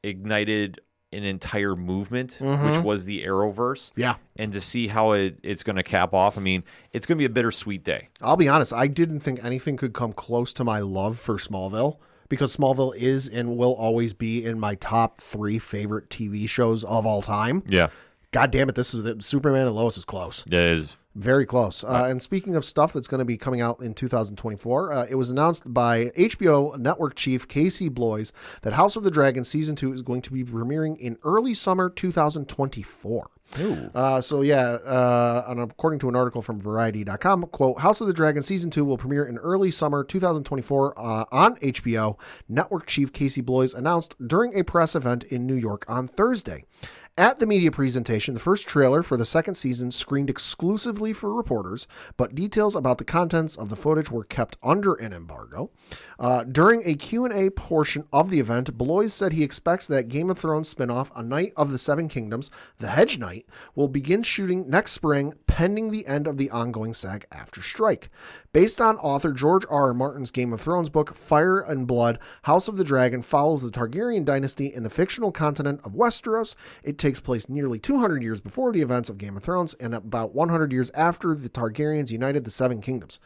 ignited an entire movement, which was the Arrowverse. Yeah. And to see how it's going to cap off, I mean, it's going to be a bittersweet day. I'll be honest, I didn't think anything could come close to my love for Smallville, because Smallville is and will always be in my top 3 favorite TV shows of all time. Yeah. God damn it, Superman and Lois is close. It is. Very close. And speaking of stuff that's going to be coming out in 2024, it was announced by HBO Network chief Casey Bloys that House of the Dragon Season 2 is going to be premiering in early summer 2024. And according to an article from Variety.com, quote, House of the Dragon Season 2 will premiere in early summer 2024 on HBO. Network chief Casey Bloys announced during a press event in New York on Thursday. At the media presentation, the first trailer for the second season screened exclusively for reporters, but details about the contents of the footage were kept under an embargo. During a Q&A portion of the event, Bloys said he expects that Game of Thrones spinoff A Knight of the Seven Kingdoms, The Hedge Knight, will begin shooting next spring, pending the end of the ongoing SAG-AFTRA strike. Based on author George R. R. Martin's Game of Thrones book, Fire and Blood, House of the Dragon follows the Targaryen dynasty in the fictional continent of Westeros. It takes place nearly 200 years before the events of Game of Thrones and about 100 years after the Targaryens united the Seven Kingdoms.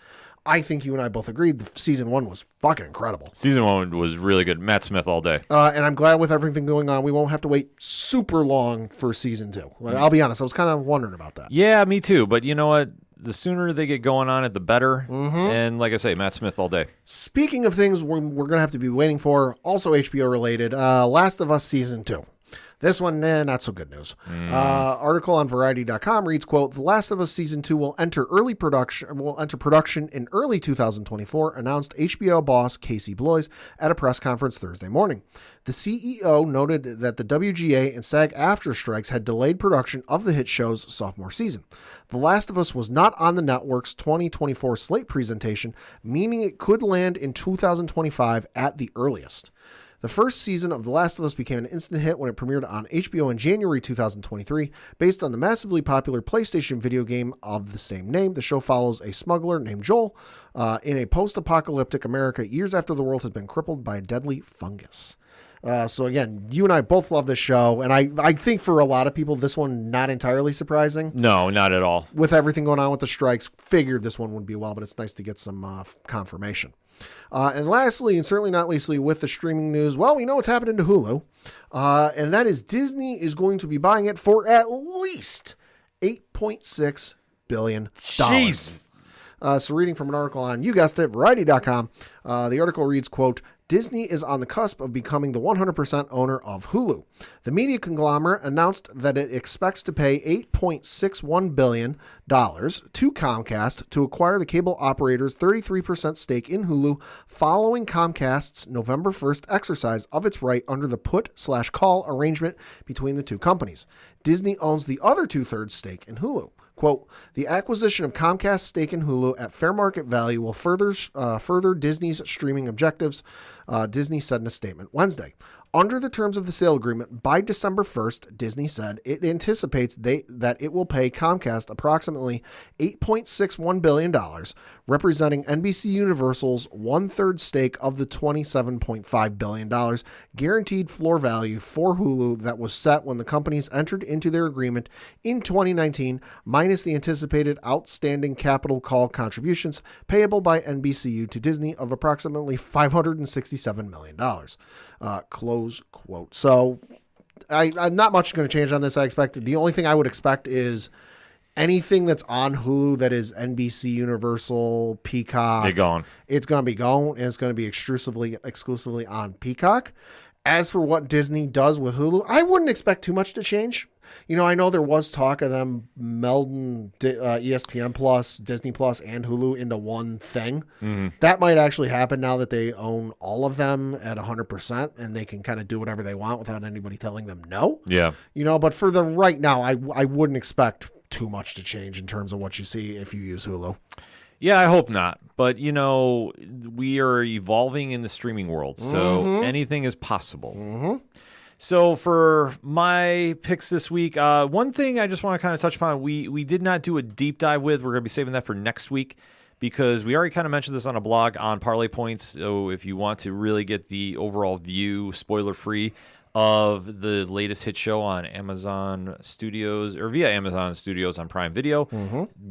I think you and I both agreed the season 1 was fucking incredible. Season 1 was really good. Matt Smith all day. And I'm glad with everything going on, we won't have to wait super long for season 2. I'll be honest, I was kind of wondering about that. Yeah, me too. But you know what? The sooner they get going on it, the better. And like I say, Matt Smith all day. Speaking of things we're going to have to be waiting for, also HBO related, Last of Us Season 2. This one, not so good news. Article on Variety.com reads, quote, The Last of Us Season 2 will enter production in early 2024, announced HBO boss Casey Bloys at a press conference Thursday morning. The CEO noted that the WGA and SAG-AFTRA strikes had delayed production of the hit show's sophomore season. The Last of Us was not on the network's 2024 slate presentation, meaning it could land in 2025 at the earliest. The first season of The Last of Us became an instant hit when it premiered on HBO in January 2023. Based on the massively popular PlayStation video game of the same name, the show follows a smuggler named Joel in a post-apocalyptic America years after the world has been crippled by a deadly fungus. So again, you and I both love this show, and I think for a lot of people, this one not entirely surprising. No, not at all. With everything going on with the strikes, figured this one would be well, but it's nice to get some confirmation. And lastly, and certainly not leastly, with the streaming news, well, we know what's happening to Hulu. And that is Disney is going to be buying it for at least $8.6 billion. Jeez. So reading from an article on, you guessed it, Variety.com, the article reads, quote, Disney is on the cusp of becoming the 100% owner of Hulu. The media conglomerate announced that it expects to pay $8.61 billion to Comcast to acquire the cable operator's 33% stake in Hulu following Comcast's November 1st exercise of its right under the put/call arrangement between the two companies. Disney owns the other 2/3 stake in Hulu. Quote, the acquisition of Comcast's stake in Hulu at fair market value will further Disney's streaming objectives, Disney said in a statement Wednesday. Under the terms of the sale agreement, by December 1st, Disney said it anticipates that it will pay Comcast approximately $8.61 billion, representing NBC Universal's 1/3 stake of the $27.5 billion guaranteed floor value for Hulu that was set when the companies entered into their agreement in 2019, minus the anticipated outstanding capital call contributions payable by NBCU to Disney of approximately $567 million. Close quote. So I'm not much going to change on this. I expected the only thing I would expect is anything that's on Hulu that is NBC Universal, Peacock. They're gone. It's going to be gone, and it's going to be exclusively on Peacock. As for what Disney does with Hulu, I wouldn't expect too much to change. You know, I know there was talk of them melding ESPN Plus, Disney Plus, and Hulu into one thing. Mm-hmm. That might actually happen now that they own all of them at 100%, and they can kind of do whatever they want without anybody telling them no. Yeah. You know, but for the right now, I wouldn't expect too much to change in terms of what you see if you use Hulu. Yeah, I hope not. But, you know, we are evolving in the streaming world, so anything is possible. Mm-hmm. So for my picks this week, one thing I just want to kind of touch upon, we did not do a deep dive with. We're going to be saving that for next week because we already kind of mentioned this on a blog on Parlay Points. So if you want to really get the overall view, spoiler-free, of the latest hit show on Amazon Studios or via Amazon Studios on Prime Video,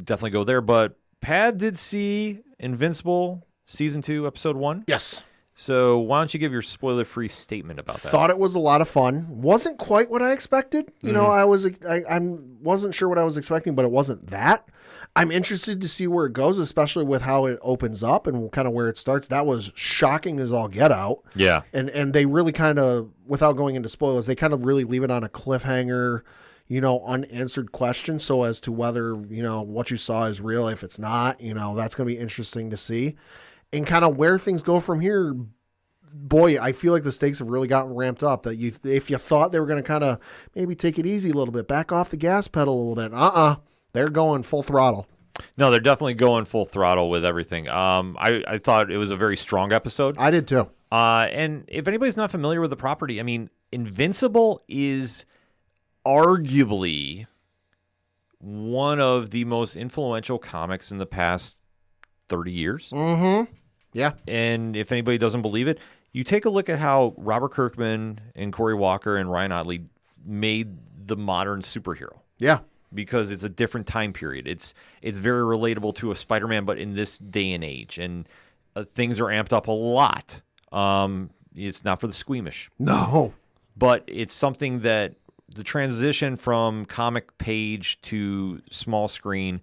definitely go there. But Pad did see Invincible Season 2, Episode 1. Yes. So why don't you give your spoiler-free statement about that? Thought it was a lot of fun. Wasn't quite what I expected. You know, I wasn't sure what I was expecting, but it wasn't that. I'm interested to see where it goes, especially with how it opens up and kind of where it starts. That was shocking as all get out. Yeah. And they really kind of, without going into spoilers, they kind of really leave it on a cliffhanger, you know, unanswered question. So as to whether, you know, what you saw is real, if it's not, you know, that's going to be interesting to see. And kind of where things go from here, boy, I feel like the stakes have really gotten ramped up. That if you thought they were going to kind of maybe take it easy a little bit, back off the gas pedal a little bit, they're going full throttle. No, they're definitely going full throttle with everything. I thought it was a very strong episode. I did too. And if anybody's not familiar with the property, I mean, Invincible is arguably one of the most influential comics in the past 30 years. Mm-hmm. Yeah. And if anybody doesn't believe it, you take a look at how Robert Kirkman and Cory Walker and Ryan Ottley made the modern superhero. Yeah. Because it's a different time period. It's very relatable to a Spider-Man, but in this day and age. And things are amped up a lot. It's not for the squeamish. No. But it's something that the transition from comic page to small screen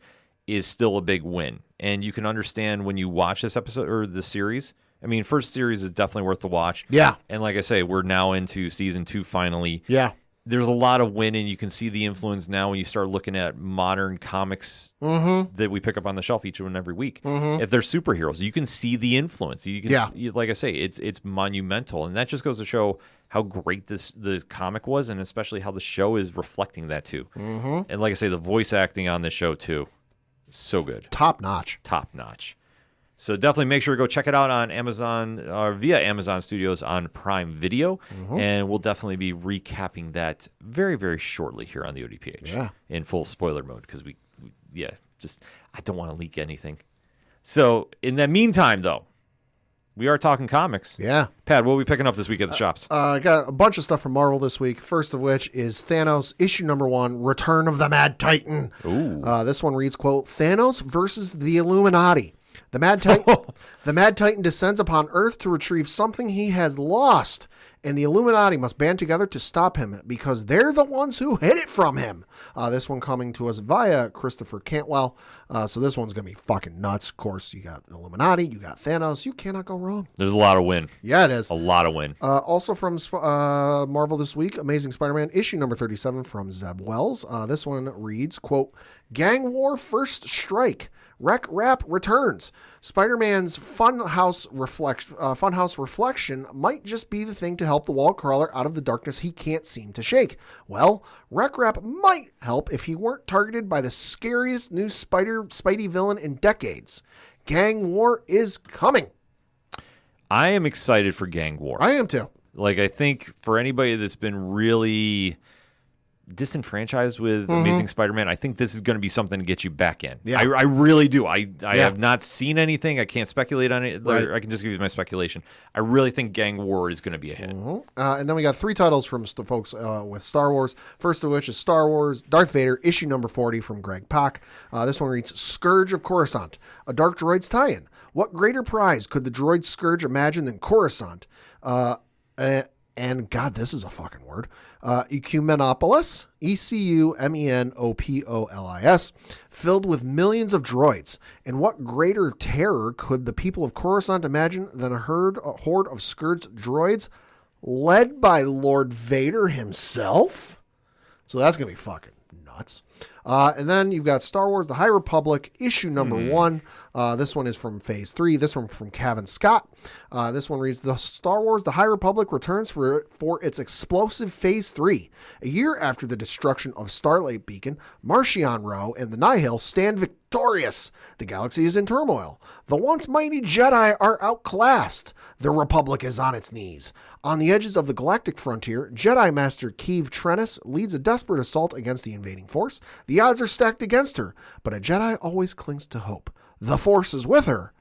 is still a big win. And you can understand when you watch this episode or the series. I mean, first series is definitely worth the watch. Yeah. And like I say, we're now into season 2 finally. Yeah. There's a lot of win, and you can see the influence now when you start looking at modern comics that we pick up on the shelf each and every week. If they're superheroes, you can see the influence. You can, like I say, it's monumental, and that just goes to show how great the comic was, and especially how the show is reflecting that too. And like I say, the voice acting on this show too, so good, top notch. So definitely make sure to go check it out on Amazon or via Amazon Studios on Prime Video. And we'll definitely be recapping that very, very shortly here on the ODPH in full spoiler mode because I don't want to leak anything. So in the meantime, though, we are talking comics. Yeah. Pat, what are we picking up this week at the shops? I got a bunch of stuff from Marvel this week. First of which is Thanos issue number 1, Return of the Mad Titan. Ooh. This one reads, quote, Thanos versus the Illuminati. The Mad Titan descends upon Earth to retrieve something he has lost, and the Illuminati must band together to stop him because they're the ones who hid it from him. This one coming to us via Christopher Cantwell. So this one's going to be fucking nuts. Of course, you got the Illuminati, you got Thanos. You cannot go wrong. There's a lot of win. Yeah, it is. A lot of win. Also from Marvel this week, Amazing Spider-Man issue number 37 from Zeb Wells. This one reads, quote, Gang War First Strike. Wreck Rap returns. Spider-Man's funhouse reflection might just be the thing to help the wall crawler out of the darkness he can't seem to shake. Well, Wreck Rap might help if he weren't targeted by the scariest new Spidey villain in decades. Gang War is coming. I am excited for Gang War. I am too. Like, I think for anybody that's been really disenfranchised with Amazing Spider-Man, I think this is going to be something to get you back in. Yeah. I really do. I have not seen anything. I can't speculate on it. Right. I can just give you my speculation. I really think Gang War is going to be a hit. And then we got 3 titles from folks with Star Wars. First of which is Star Wars Darth Vader, issue number 40 from Greg Pak. This one reads, Scourge of Coruscant, a Dark Droids tie-in. What greater prize could the droid Scourge imagine than Coruscant? And God, this is a fucking word. Ecumenopolis, Ecumenopolis, filled with millions of droids. And what greater terror could the people of Coruscant imagine than a horde of Scourge droids led by Lord Vader himself? So that's going to be fucking nuts. And then you've got Star Wars The High Republic, issue number 1. This one is from Phase 3. This one from Kevin Scott. This one reads, The Star Wars The High Republic returns for its explosive Phase 3. A year after the destruction of Starlight Beacon, Marchion Ro and the Nihil stand victorious. The galaxy is in turmoil. The once mighty Jedi are outclassed. The Republic is on its knees. On the edges of the galactic frontier, Jedi Master Keeve Trennis leads a desperate assault against the invading Force. The odds are stacked against her, but a Jedi always clings to hope. The Force is with her,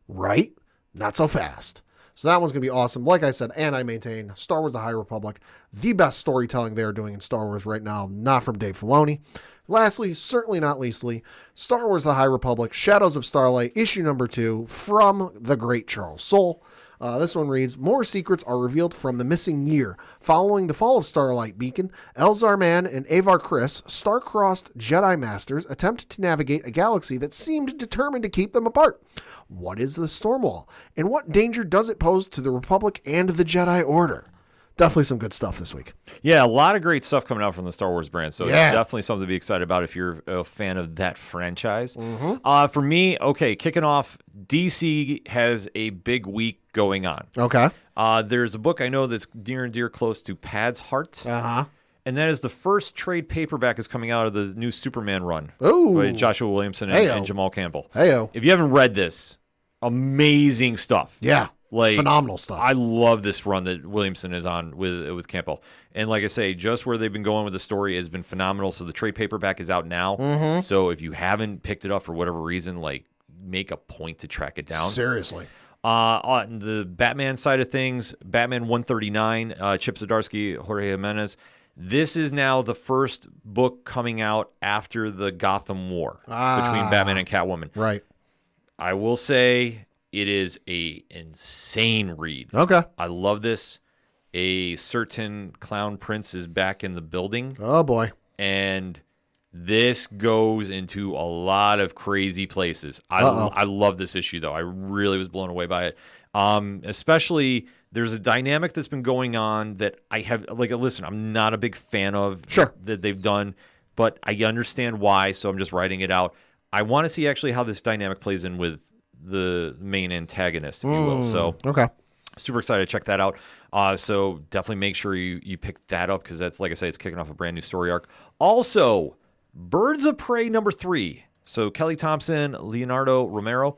right? Not so fast. So that one's going to be awesome. Like I said, and I maintain, Star Wars The High Republic, the best storytelling they're doing in Star Wars right now, not from Dave Filoni. Lastly, certainly not leastly, Star Wars The High Republic, Shadows of Starlight, issue number 2 from the great Charles Soule. This one reads, more secrets are revealed from the missing year. Following the fall of Starlight Beacon, Elzar Mann and Avar Kriss, star-crossed Jedi Masters, attempt to navigate a galaxy that seemed determined to keep them apart. What is the Stormwall, and what danger does it pose to the Republic and the Jedi Order? Definitely some good stuff this week. Yeah, a lot of great stuff coming out from the Star Wars brand. So Yeah. it's definitely something to be excited about if you're a fan of that franchise. For me, okay, kicking off, DC has a big week going on. Okay. There's a book I know that's near and dear close to Pad's heart. Uh-huh. And that is the first trade paperback is coming out of the new Superman run. Ooh. By Joshua Williamson Heyo. and Jamal Campbell. Heyo. If you haven't read this, amazing stuff. Yeah. Like, phenomenal stuff. I love this run that Williamson is on with Campbell. And like I say, just where they've been going with the story has been phenomenal. So the trade paperback is out now. So if you haven't picked it up for whatever reason, like, make a point to track it down. Seriously. On the Batman side of things, Batman 139, Chip Zdarsky, Jorge Jimenez. This is now the first book coming out after the Gotham War between Batman and Catwoman. Right. I will say it is a insane read. Okay. I love this. A certain clown prince is back in the building, Oh, boy. and this goes into a lot of crazy places. I love this issue, though. I really was blown away by it. Especially, there's a dynamic that's been going on that I have, like, listen, I'm not a big fan of that they've done, but I understand why, so I'm just writing it out. I want to see actually how this dynamic plays in with the main antagonist, if you will. So, Okay. super excited to check that out. So definitely make sure you pick that up because that's, like I say, it's kicking off a brand new story arc. Also, Birds of Prey number 3. So Kelly Thompson, Leonardo Romero.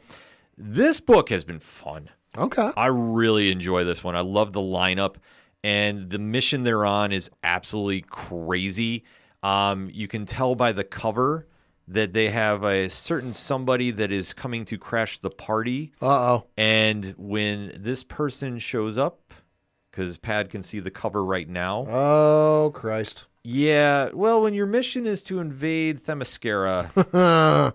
This book has been fun. Okay. I really enjoy this one. I love the lineup, and the mission they're on is absolutely crazy. You can tell by the cover that they have a certain somebody that is coming to crash the party. Uh-oh. And when this person shows up, because Pad can see the cover right now. Oh, Christ. Yeah, well, when your mission is to invade Themyscira,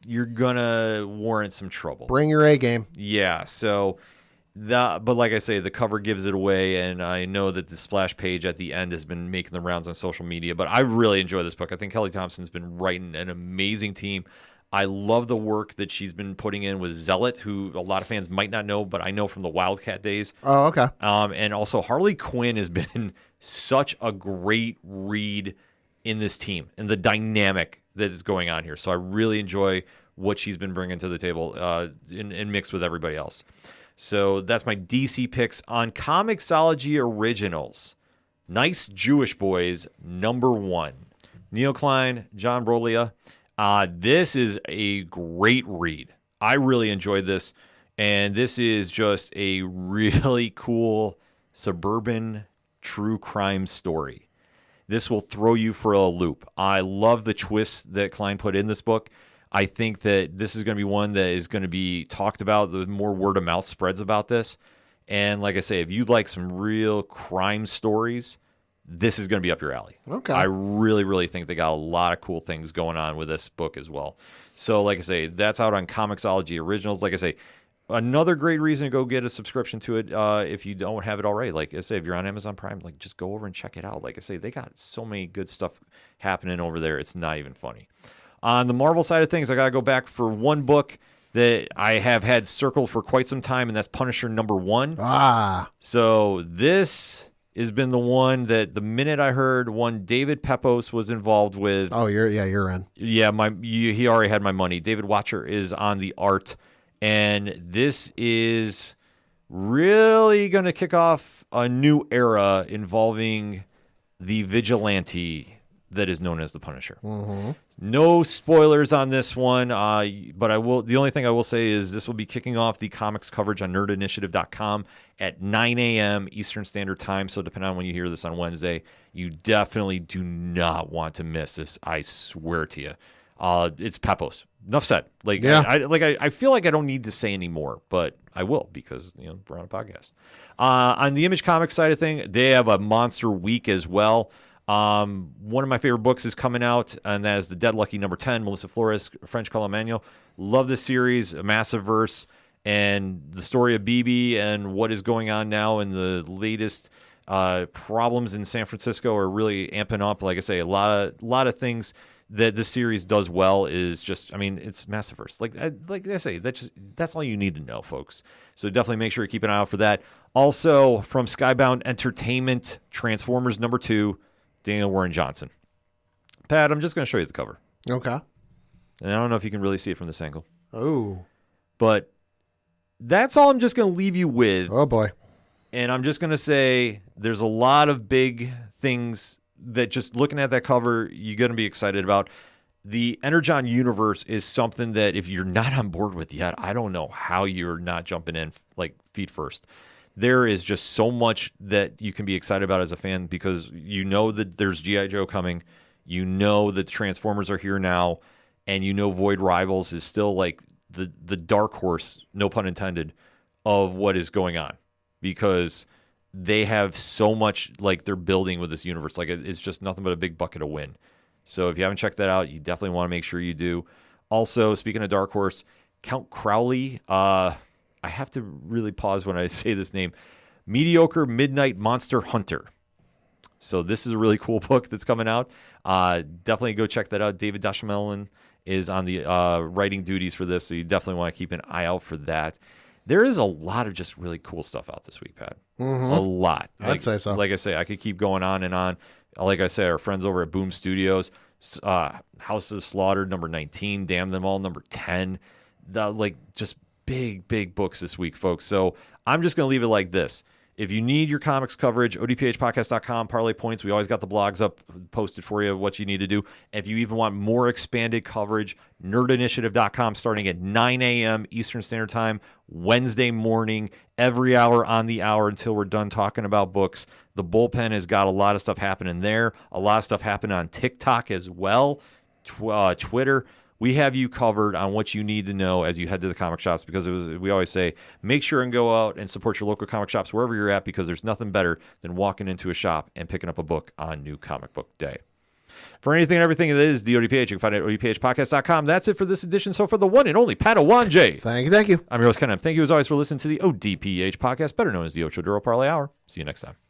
you're gonna warrant some trouble. Bring your A game. Yeah, so but like I say, the cover gives it away, and I know that the splash page at the end has been making the rounds on social media, but I really enjoy this book. I think Kelly Thompson's been writing an amazing team. I love the work that she's been putting in with Zealot, who a lot of fans might not know, but I know from the Wildcat days. Oh, okay. And also Harley Quinn has been such a great read in this team and the dynamic that is going on here. So I really enjoy what she's been bringing to the table in mix with everybody else. So that's my DC picks. On Comixology Originals, Nice Jewish Boys, #1. Neil Klein, John Broglia. This is a great read. I really enjoyed this. And this is just a really cool suburban true crime story. This will throw you for a loop. I love the twists that Klein put in this book. I think that this is going to be one that is going to be talked about. The more word of mouth spreads about this. And like I say, if you'd like some real crime stories, this is going to be up your alley. Okay. I really, really think they got a lot of cool things going on with this book as well. So like I say, that's out on Comixology Originals. Like I say, another great reason to go get a subscription to it if you don't have it already. Like I say, if you're on Amazon Prime, like just go over and check it out. Like I say, they got so many good stuff happening over there. It's not even funny. On the Marvel side of things, I got to go back for one book that I have had circled for quite some time, and that's Punisher #1. So this has been the one that the minute I heard one David Pepos was involved with. Oh, you're in. Yeah, he already had my money. David Watcher is on the art, and this is really going to kick off a new era involving the vigilante that is known as the Punisher. Mm-hmm. No spoilers on this one, but I will. The only thing I will say is this will be kicking off the comics coverage on nerdinitiative.com at 9 a.m. Eastern Standard Time. So depending on when you hear this on Wednesday, you definitely do not want to miss this. I swear to you. It's Pepos. Enough said. I feel like I don't need to say any more, but I will because we're on a podcast. On the Image Comics side of thing, they have a monster week as well. One of my favorite books is coming out, and that is The Dead Lucky #10, Melissa Flores, French Color Manual. Love this series, a massive verse, and the story of BB and what is going on now and the latest problems in San Francisco are really amping up. Like I say, a lot of things that this series does well is just, it's massive verse. Like I say, that's all you need to know, folks. So definitely make sure you keep an eye out for that. Also, from Skybound Entertainment, Transformers #2, Daniel Warren Johnson. Pat, I'm just going to show you the cover. Okay. And I don't know if you can really see it from this angle. Oh. But that's all I'm just going to leave you with. Oh, boy. And I'm just going to say there's a lot of big things that just looking at that cover, you're going to be excited about. The Energon universe is something that if you're not on board with yet, I don't know how you're not jumping in like feet first. There is just so much that you can be excited about as a fan because you know that there's G.I. Joe coming. You know that Transformers are here now. And you know Void Rivals is still like the dark horse, no pun intended, of what is going on. Because they have so much like they're building with this universe. Like it's just nothing but a big bucket of win. So if you haven't checked that out, you definitely want to make sure you do. Also, speaking of Dark Horse, Count Crowley, I have to really pause when I say this name. Mediocre Midnight Monster Hunter. So this is a really cool book that's coming out. Definitely go check that out. David Dashamelin is on the writing duties for this, so you definitely want to keep an eye out for that. There is a lot of just really cool stuff out this week, Pat. Mm-hmm. A lot. I'd say so. Like I say, I could keep going on and on. Like I say, our friends over at Boom Studios, Houses Slaughtered #19, Damn Them All #10. Just big books this week, folks. So I'm just going to leave it like this. If you need your comics coverage, odphpodcast.com, Parlay Points. We always got the blogs up posted for you, what you need to do. If you even want more expanded coverage, nerdinitiative.com starting at 9 a.m. Eastern Standard Time, Wednesday morning, every hour on the hour until we're done talking about books. The bullpen has got a lot of stuff happening there, a lot of stuff happening on TikTok as well, Twitter. We have you covered on what you need to know as you head to the comic shops because we always say, make sure and go out and support your local comic shops wherever you're at because there's nothing better than walking into a shop and picking up a book on New Comic Book Day. For anything and everything that is the ODPH, you can find it at odphpodcast.com. That's it for this edition. So for the one and only Padawan J. Thank you. I'm your host, Ken. Thank you as always for listening to the ODPH podcast, better known as the Ocho Duro Parlay Hour. See you next time.